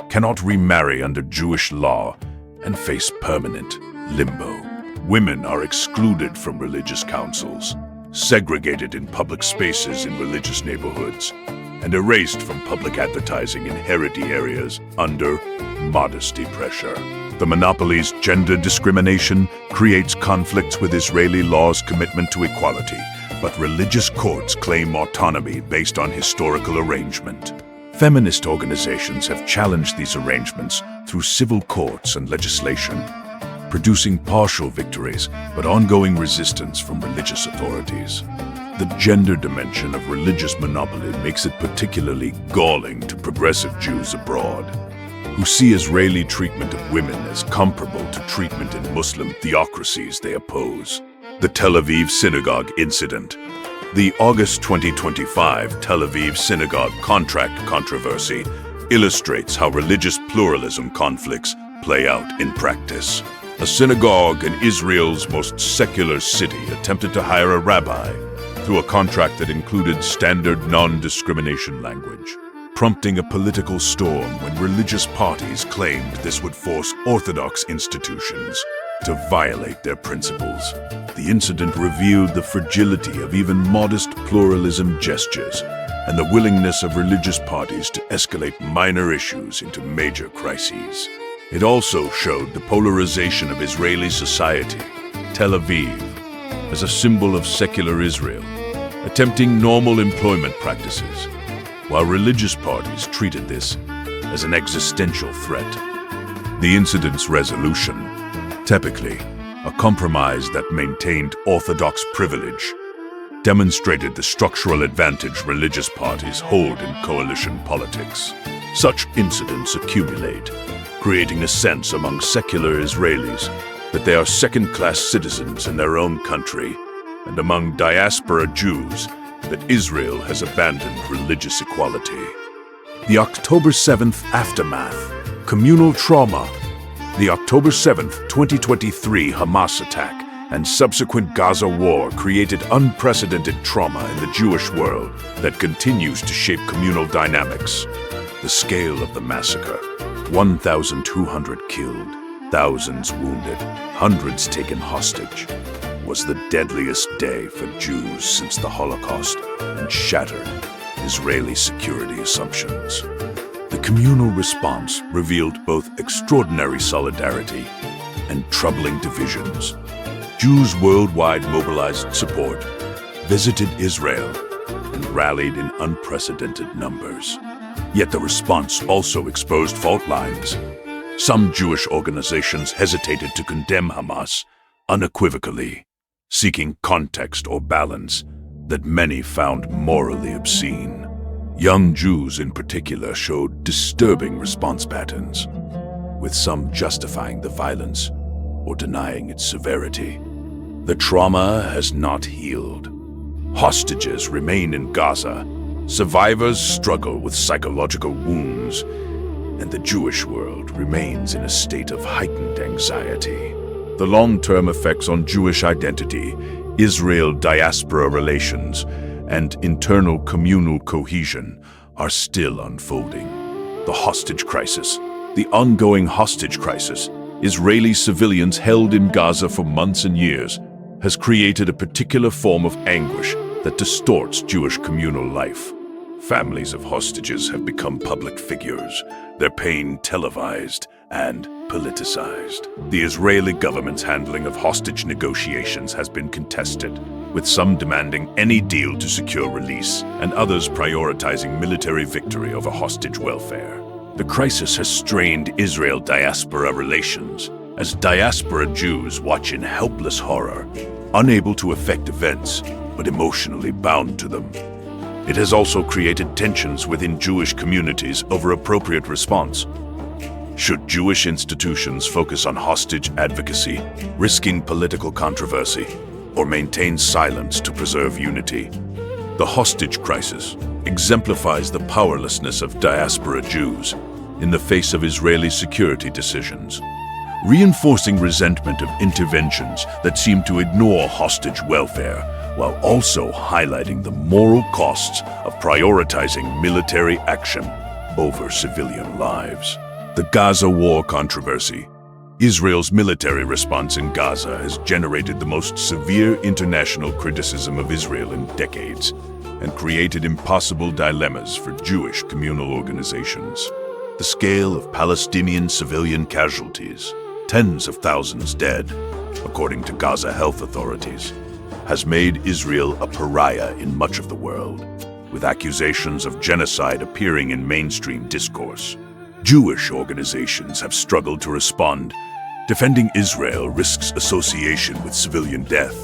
cannot remarry under Jewish law and face permanent limbo. Women are excluded from religious councils, segregated in public spaces in religious neighborhoods, and erased from public advertising in Haredi areas under modesty pressure. The monopoly's gender discrimination creates conflicts with Israeli law's commitment to equality, but religious courts claim autonomy based on historical arrangement. Feminist organizations have challenged these arrangements through civil courts and legislation, producing partial victories but ongoing resistance from religious authorities. The gender dimension of religious monopoly makes it particularly galling to progressive Jews abroad, who see Israeli treatment of women as comparable to treatment in Muslim theocracies they oppose. The Tel Aviv Synagogue Incident. The August 2025 Tel Aviv Synagogue contract controversy illustrates how religious pluralism conflicts play out in practice. A synagogue in Israel's most secular city attempted to hire a rabbi through a contract that included standard non-discrimination language, prompting a political storm when religious parties claimed this would force Orthodox institutions to violate their principles. The incident revealed the fragility of even modest pluralism gestures and the willingness of religious parties to escalate minor issues into major crises. It also showed the polarization of Israeli society. Tel Aviv, as a symbol of secular Israel, attempting normal employment practices, while religious parties treated this as an existential threat. The incident's resolution, typically a compromise that maintained Orthodox privilege, demonstrated the structural advantage religious parties hold in coalition politics. Such incidents accumulate, creating a sense among secular Israelis that they are second-class citizens in their own country, and among diaspora Jews that Israel has abandoned religious equality. The October 7th aftermath, communal trauma. The October 7th, 2023 Hamas attack and subsequent Gaza war created unprecedented trauma in the Jewish world that continues to shape communal dynamics. The scale of the massacre, 1,200 killed, thousands wounded, hundreds taken hostage, was the deadliest day for Jews since the Holocaust and shattered Israeli security assumptions. The communal response revealed both extraordinary solidarity and troubling divisions. Jews worldwide mobilized support, visited Israel, and rallied in unprecedented numbers. Yet the response also exposed fault lines. Some Jewish organizations hesitated to condemn Hamas unequivocally, seeking context or balance that many found morally obscene. Young Jews in particular showed disturbing response patterns, with some justifying the violence or denying its severity. The trauma has not healed. Hostages remain in Gaza, survivors struggle with psychological wounds, and the Jewish world remains in a state of heightened anxiety. The long-term effects on Jewish identity, Israel-diaspora relations, and internal communal cohesion are still unfolding. The hostage crisis. The ongoing hostage crisis, Israeli civilians held in Gaza for months and years, has created a particular form of anguish that distorts Jewish communal life. Families of hostages have become public figures, their pain televised and politicized. The Israeli government's handling of hostage negotiations has been contested, with some demanding any deal to secure release and others prioritizing military victory over hostage welfare. The crisis has strained Israel-diaspora relations as diaspora Jews watch in helpless horror, unable to affect events, but emotionally bound to them. It has also created tensions within Jewish communities over appropriate response. Should Jewish institutions focus on hostage advocacy, risking political controversy, or maintain silence to preserve unity? The hostage crisis exemplifies the powerlessness of diaspora Jews in the face of Israeli security decisions, reinforcing resentment of interventions that seem to ignore hostage welfare, while also highlighting the moral costs of prioritizing military action over civilian lives. The Gaza war controversy. Israel's military response in Gaza has generated the most severe international criticism of Israel in decades and created impossible dilemmas for Jewish communal organizations. The scale of Palestinian civilian casualties, tens of thousands dead, according to Gaza health authorities, has made Israel a pariah in much of the world, with accusations of genocide appearing in mainstream discourse. Jewish organizations have struggled to respond. Defending Israel risks association with civilian death,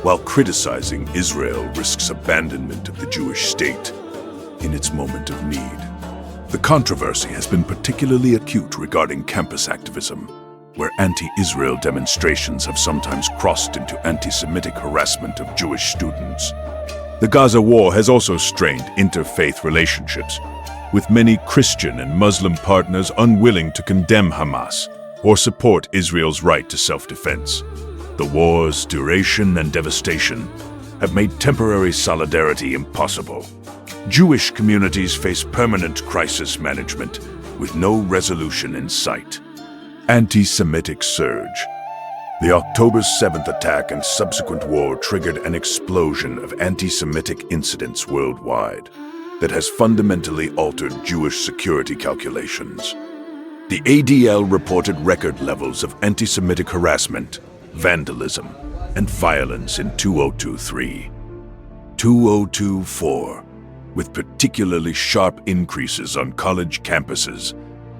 while criticizing Israel risks abandonment of the Jewish state in its moment of need. The controversy has been particularly acute regarding campus activism, where anti-Israel demonstrations have sometimes crossed into anti-Semitic harassment of Jewish students. The Gaza war has also strained interfaith relationships, with many Christian and Muslim partners unwilling to condemn Hamas or support Israel's right to self-defense. The war's duration and devastation have made temporary solidarity impossible. Jewish communities face permanent crisis management with no resolution in sight. Anti-Semitic surge. The October 7th attack and subsequent war triggered an explosion of anti-Semitic incidents worldwide that has fundamentally altered Jewish security calculations. The ADL reported record levels of anti-Semitic harassment, vandalism, and violence in 2023. 2024, with particularly sharp increases on college campuses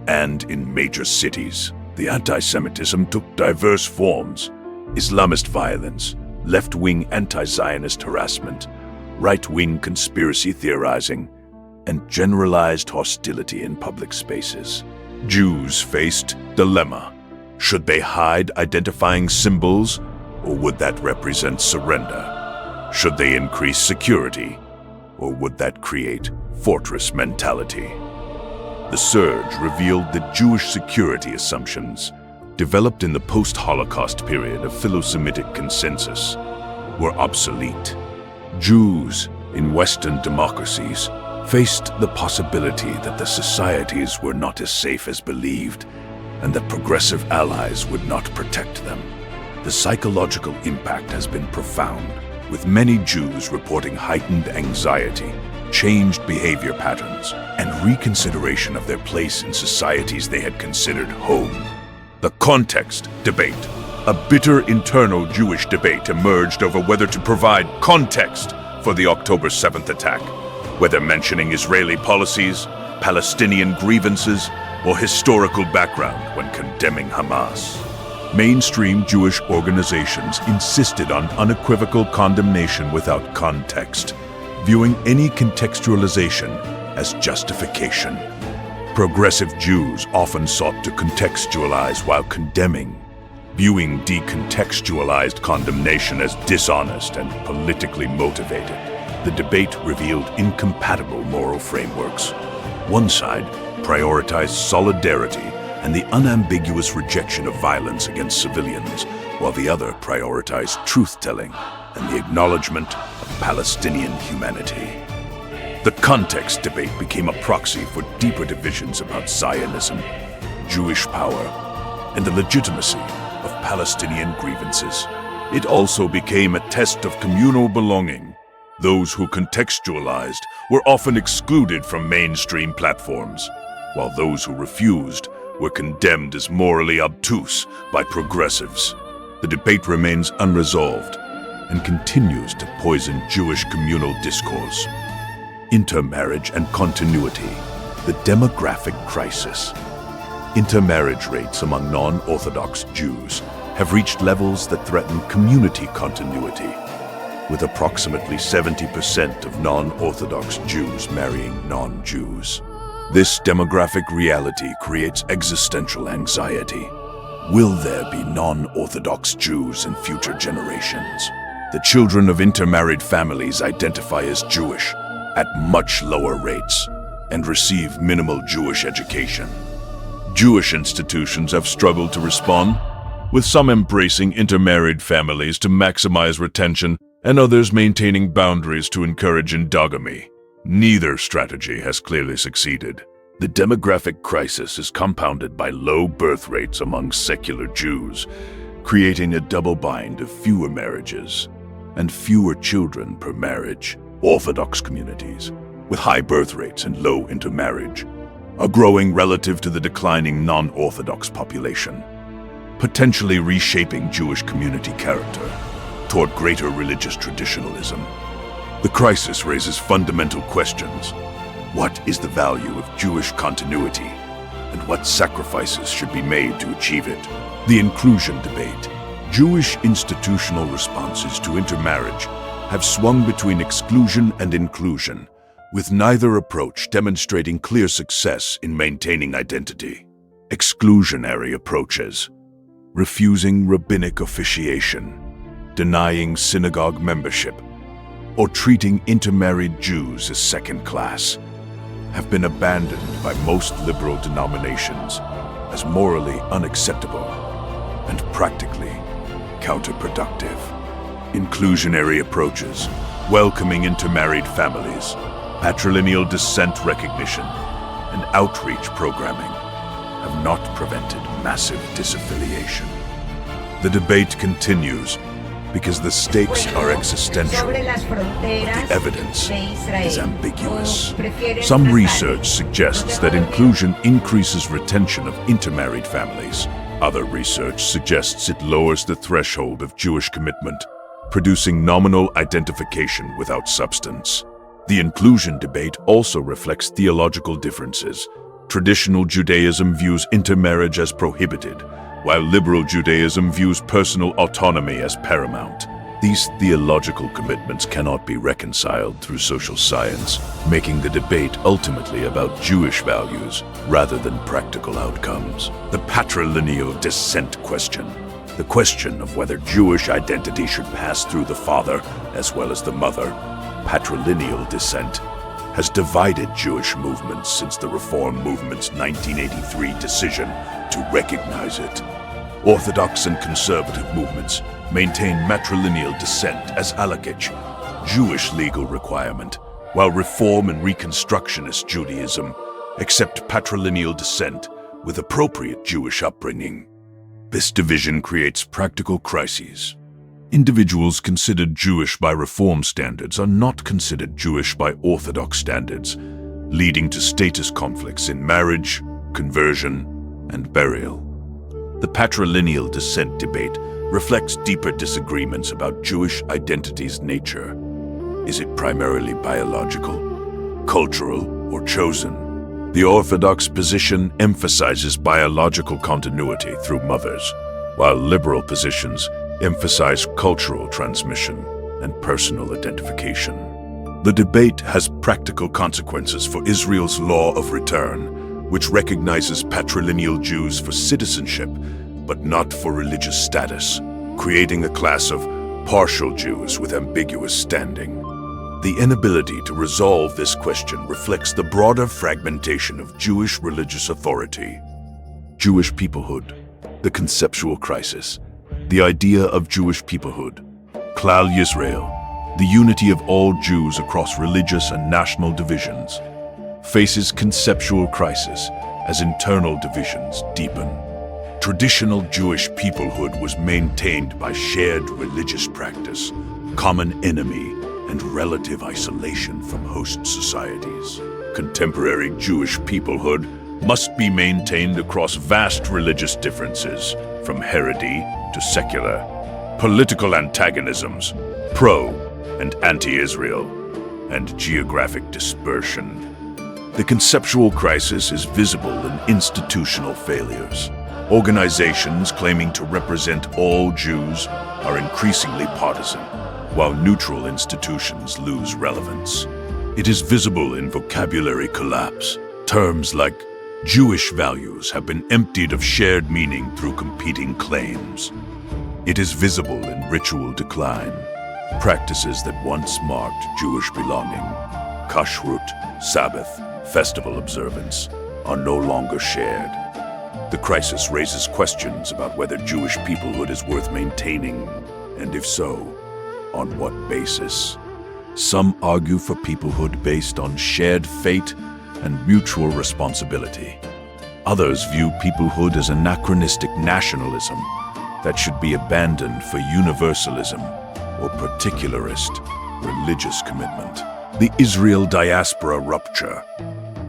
and in major cities. The anti-Semitism took diverse forms: Islamist violence, left-wing anti-Zionist harassment, right-wing conspiracy theorizing, and generalized hostility in public spaces. Jews faced dilemma. Should they hide identifying symbols, or would that represent surrender? Should they increase security, or would that create fortress mentality? The surge revealed that Jewish security assumptions, developed in the post-Holocaust period of Philo-Semitic consensus, were obsolete. Jews in Western democracies faced the possibility that the societies were not as safe as believed, and that progressive allies would not protect them. The psychological impact has been profound, with many Jews reporting heightened anxiety, changed behavior patterns, and reconsideration of their place in societies they had considered home. The context debate. A bitter internal Jewish debate emerged over whether to provide context for the October 7th attack, whether mentioning Israeli policies, Palestinian grievances, or historical background when condemning Hamas. Mainstream Jewish organizations insisted on unequivocal condemnation without context, viewing any contextualization as justification. Progressive Jews often sought to contextualize while condemning, viewing decontextualized condemnation as dishonest and politically motivated. The debate revealed incompatible moral frameworks. One side prioritized solidarity and the unambiguous rejection of violence against civilians, while the other prioritized truth-telling and the acknowledgement of Palestinian humanity. The context debate became a proxy for deeper divisions about Zionism, Jewish power, and the legitimacy of Palestinian grievances. It also became a test of communal belonging. Those who contextualized were often excluded from mainstream platforms, while those who refused were condemned as morally obtuse by progressives. The debate remains unresolved, and continues to poison Jewish communal discourse. Intermarriage and continuity, the demographic crisis. Intermarriage rates among non-Orthodox Jews have reached levels that threaten community continuity, with approximately 70% of non-Orthodox Jews marrying non-Jews. This demographic reality creates existential anxiety. Will there be non-Orthodox Jews in future generations? The children of intermarried families identify as Jewish at much lower rates and receive minimal Jewish education. Jewish institutions have struggled to respond, with some embracing intermarried families to maximize retention and others maintaining boundaries to encourage endogamy. Neither strategy has clearly succeeded. The demographic crisis is compounded by low birth rates among secular Jews, creating a double bind of fewer marriages and fewer children per marriage. Orthodox communities, with high birth rates and low intermarriage, are growing relative to the declining non-Orthodox population, potentially reshaping Jewish community character toward greater religious traditionalism. The crisis raises fundamental questions. What is the value of Jewish continuity, and what sacrifices should be made to achieve it? The inclusion debate. Jewish institutional responses to intermarriage have swung between exclusion and inclusion, with neither approach demonstrating clear success in maintaining identity. Exclusionary approaches, refusing rabbinic officiation, denying synagogue membership, or treating intermarried Jews as second class, have been abandoned by most liberal denominations as morally unacceptable and practically counterproductive. Inclusionary approaches, welcoming intermarried families, patrilineal descent recognition, and outreach programming have not prevented massive disaffiliation. The debate continues because the stakes are existential, but the evidence is ambiguous. Some research suggests that inclusion increases retention of intermarried families. Other research suggests it lowers the threshold of Jewish commitment, producing nominal identification without substance. The inclusion debate also reflects theological differences. Traditional Judaism views intermarriage as prohibited, while liberal Judaism views personal autonomy as paramount. These theological commitments cannot be reconciled through social science, making the debate ultimately about Jewish values rather than practical outcomes. The patrilineal descent question. The question of whether Jewish identity should pass through the father as well as the mother, patrilineal descent, has divided Jewish movements since the Reform movement's 1983 decision to recognize it. Orthodox and conservative movements maintain matrilineal descent as halakhic, Jewish legal requirement, while Reform and Reconstructionist Judaism accept patrilineal descent with appropriate Jewish upbringing. This division creates practical crises. Individuals considered Jewish by Reform standards are not considered Jewish by Orthodox standards, leading to status conflicts in marriage, conversion, and burial. The patrilineal descent debate reflects deeper disagreements about Jewish identity's nature. Is it primarily biological, cultural, or chosen? The Orthodox position emphasizes biological continuity through mothers, while liberal positions emphasize cultural transmission and personal identification. The debate has practical consequences for Israel's law of return, which recognizes patrilineal Jews for citizenship, but not for religious status, creating a class of partial Jews with ambiguous standing. The inability to resolve this question reflects the broader fragmentation of Jewish religious authority. Jewish peoplehood, the conceptual crisis, the idea of Jewish peoplehood, Klal Yisrael, the unity of all Jews across religious and national divisions, faces conceptual crisis as internal divisions deepen. Traditional Jewish peoplehood was maintained by shared religious practice, common enemy, and relative isolation from host societies. Contemporary Jewish peoplehood must be maintained across vast religious differences, from Haredi to secular, political antagonisms, pro- and anti-Israel, and geographic dispersion. The conceptual crisis is visible in institutional failures. Organizations claiming to represent all Jews are increasingly partisan, while neutral institutions lose relevance. It is visible in vocabulary collapse. Terms like Jewish values have been emptied of shared meaning through competing claims. It is visible in ritual decline. Practices that once marked Jewish belonging, kashrut, Sabbath, festival observance, are no longer shared. The crisis raises questions about whether Jewish peoplehood is worth maintaining, and if so, on what basis. Some argue for peoplehood based on shared fate and mutual responsibility. Others view peoplehood as anachronistic nationalism that should be abandoned for universalism or particularist religious commitment. The Israel-diaspora rupture.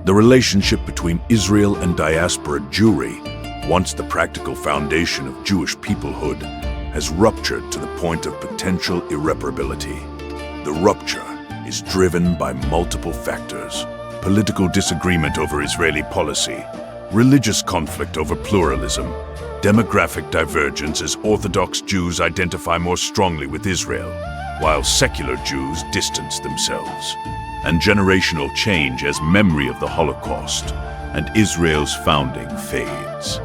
The relationship between Israel and diaspora Jewry, once the practical foundation of Jewish peoplehood, has ruptured to the point of potential irreparability. The rupture is driven by multiple factors: political disagreement over Israeli policy, religious conflict over pluralism, demographic divergence as Orthodox Jews identify more strongly with Israel, while secular Jews distance themselves, and generational change as memory of the Holocaust and Israel's founding fades.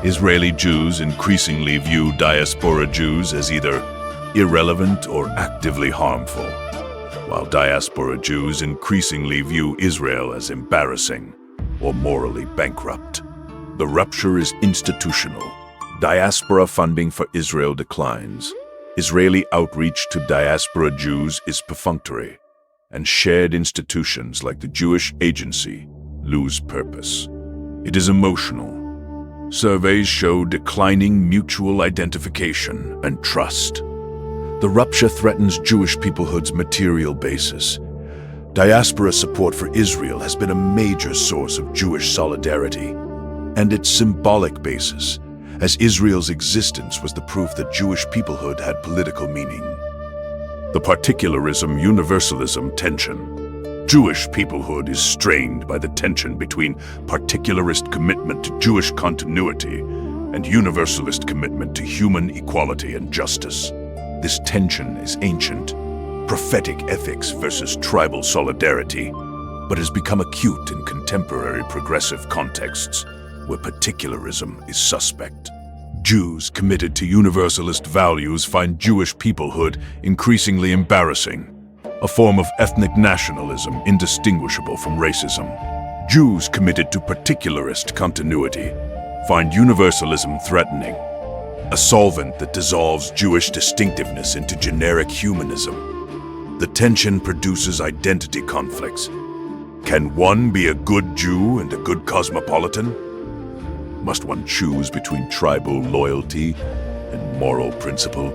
Israeli Jews increasingly view diaspora Jews as either irrelevant or actively harmful, while diaspora Jews increasingly view Israel as embarrassing or morally bankrupt. The rupture is institutional. Diaspora funding for Israel declines. Israeli outreach to diaspora Jews is perfunctory, and shared institutions like the Jewish Agency lose purpose. It is emotional. Surveys show declining mutual identification and trust. The rupture threatens Jewish peoplehood's material basis. Diaspora support for Israel has been a major source of Jewish solidarity, and its symbolic basis, as Israel's existence was the proof that Jewish peoplehood had political meaning. The particularism-universalism tension. Jewish peoplehood is strained by the tension between particularist commitment to Jewish continuity and universalist commitment to human equality and justice. This tension is ancient, prophetic ethics versus tribal solidarity, but has become acute in contemporary progressive contexts where particularism is suspect. Jews committed to universalist values find Jewish peoplehood increasingly embarrassing, a form of ethnic nationalism indistinguishable from racism. Jews committed to particularist continuity find universalism threatening, a solvent that dissolves Jewish distinctiveness into generic humanism. The tension produces identity conflicts. Can one be a good Jew and a good cosmopolitan? Must one choose between tribal loyalty and moral principle?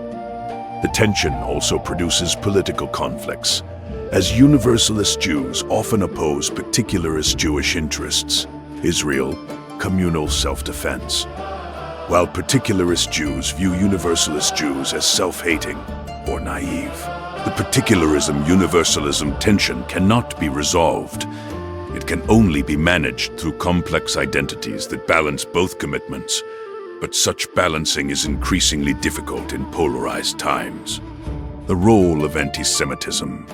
The tension also produces political conflicts, as Universalist Jews often oppose particularist Jewish interests, Israel, communal self-defense, while particularist Jews view Universalist Jews as self-hating or naive. The particularism-universalism tension cannot be resolved. It can only be managed through complex identities that balance both commitments, but such balancing is increasingly difficult in polarized times. The role of anti-Semitism.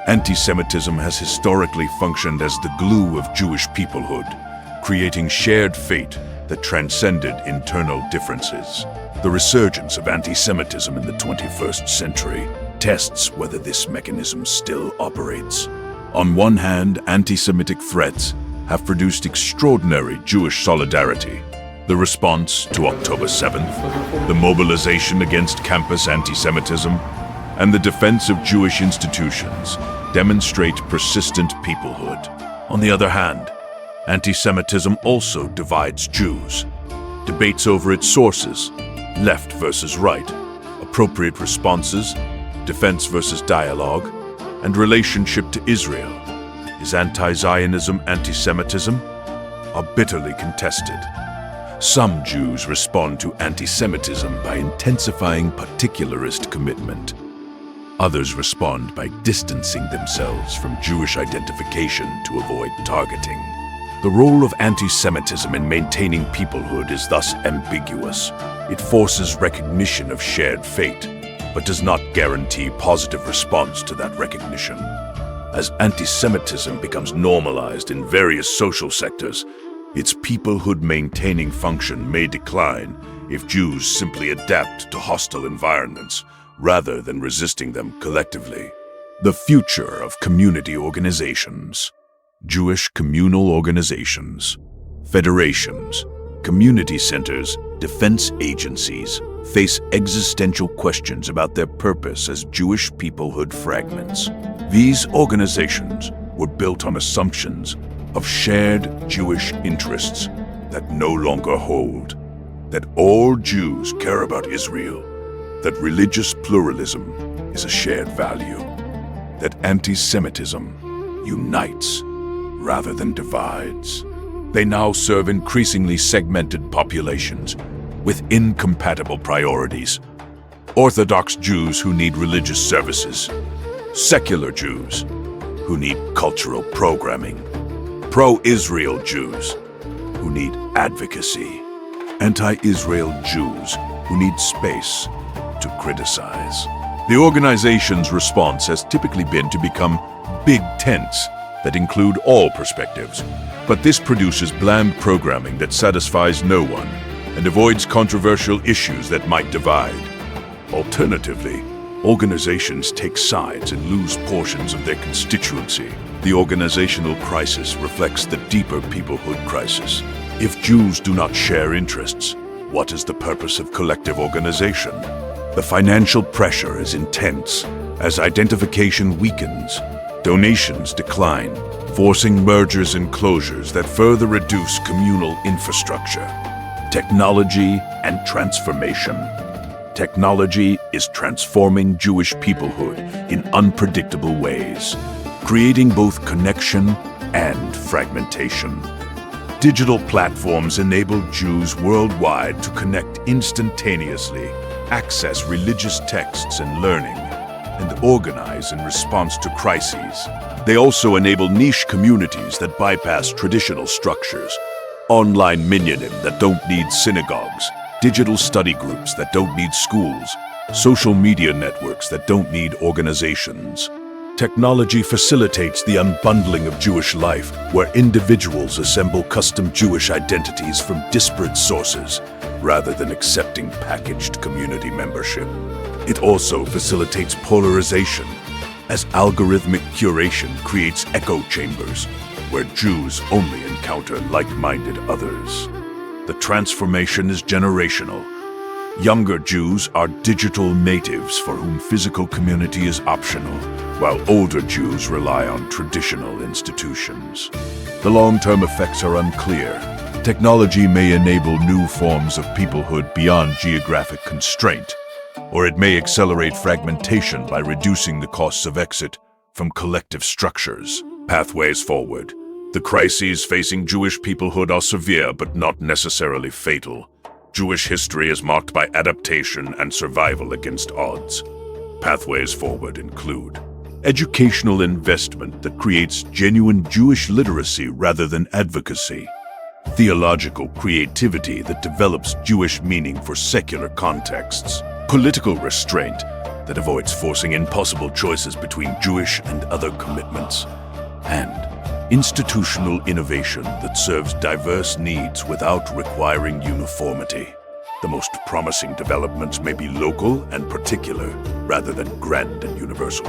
Anti-Semitism has historically functioned as the glue of Jewish peoplehood, creating shared fate that transcended internal differences. The resurgence of anti-Semitism in the 21st century tests whether this mechanism still operates. On one hand, anti-Semitic threats have produced extraordinary Jewish solidarity. The response to October 7th, the mobilization against campus anti-Semitism, and the defense of Jewish institutions demonstrate persistent peoplehood. On the other hand, anti-Semitism also divides Jews. Debates over its sources, left versus right, appropriate responses, defense versus dialogue, and relationship to Israel, is anti-Zionism, anti-Semitism, are bitterly contested. Some Jews respond to anti-Semitism by intensifying particularist commitment. Others respond by distancing themselves from Jewish identification to avoid targeting. The role of anti-Semitism in maintaining peoplehood is thus ambiguous. It forces recognition of shared fate, but does not guarantee positive response to that recognition. As anti-Semitism becomes normalized in various social sectors, its peoplehood-maintaining function may decline if Jews simply adapt to hostile environments rather than resisting them collectively. The future of community organizations. Jewish communal organizations, federations, community centers, defense agencies face existential questions about their purpose as Jewish peoplehood fragments. These organizations were built on assumptions of shared Jewish interests that no longer hold, that all Jews care about Israel, that religious pluralism is a shared value, that anti-Semitism unites rather than divides. They now serve increasingly segmented populations with incompatible priorities. Orthodox Jews who need religious services, secular Jews who need cultural programming, pro-Israel Jews who need advocacy, anti-Israel Jews who need space to criticize. The organization's response has typically been to become big tents that include all perspectives, but this produces bland programming that satisfies no one and avoids controversial issues that might divide. Alternatively, organizations take sides and lose portions of their constituency. The organizational crisis reflects the deeper peoplehood crisis. If Jews do not share interests, what is the purpose of collective organization? The financial pressure is intense as identification weakens. Donations decline, forcing mergers and closures that further reduce communal infrastructure. Technology and transformation. Technology is transforming Jewish peoplehood in unpredictable ways, creating both connection and fragmentation. Digital platforms enable Jews worldwide to connect instantaneously, access religious texts and learning, and organize in response to crises. They also enable niche communities that bypass traditional structures, online minyanim that don't need synagogues, digital study groups that don't need schools, social media networks that don't need organizations. Technology facilitates the unbundling of Jewish life, where individuals assemble custom Jewish identities from disparate sources, rather than accepting packaged community membership. It also facilitates polarization, as algorithmic curation creates echo chambers, where Jews only encounter like-minded others. The transformation is generational. Younger Jews are digital natives for whom physical community is optional, while older Jews rely on traditional institutions. The long-term effects are unclear. Technology may enable new forms of peoplehood beyond geographic constraint, or it may accelerate fragmentation by reducing the costs of exit from collective structures. Pathways forward. The crises facing Jewish peoplehood are severe but not necessarily fatal. Jewish history is marked by adaptation and survival against odds. Pathways forward include educational investment that creates genuine Jewish literacy rather than advocacy, theological creativity that develops Jewish meaning for secular contexts, political restraint that avoids forcing impossible choices between Jewish and other commitments, and institutional innovation that serves diverse needs without requiring uniformity. The most promising developments may be local and particular rather than grand and universal.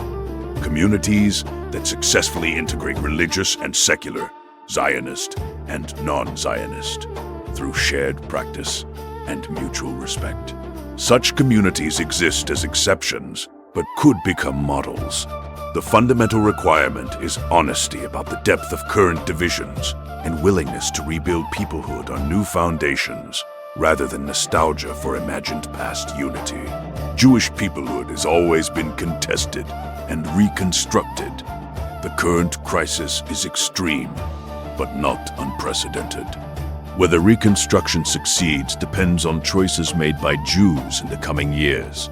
Communities that successfully integrate religious and secular, Zionist and non-Zionist, through shared practice and mutual respect. Such communities exist as exceptions, but could become models. The fundamental requirement is honesty about the depth of current divisions and willingness to rebuild peoplehood on new foundations, rather than nostalgia for imagined past unity. Jewish peoplehood has always been contested and reconstructed. The current crisis is extreme, but not unprecedented. Whether reconstruction succeeds depends on choices made by Jews in the coming years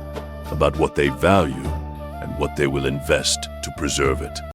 about what they value and what they will invest to preserve it.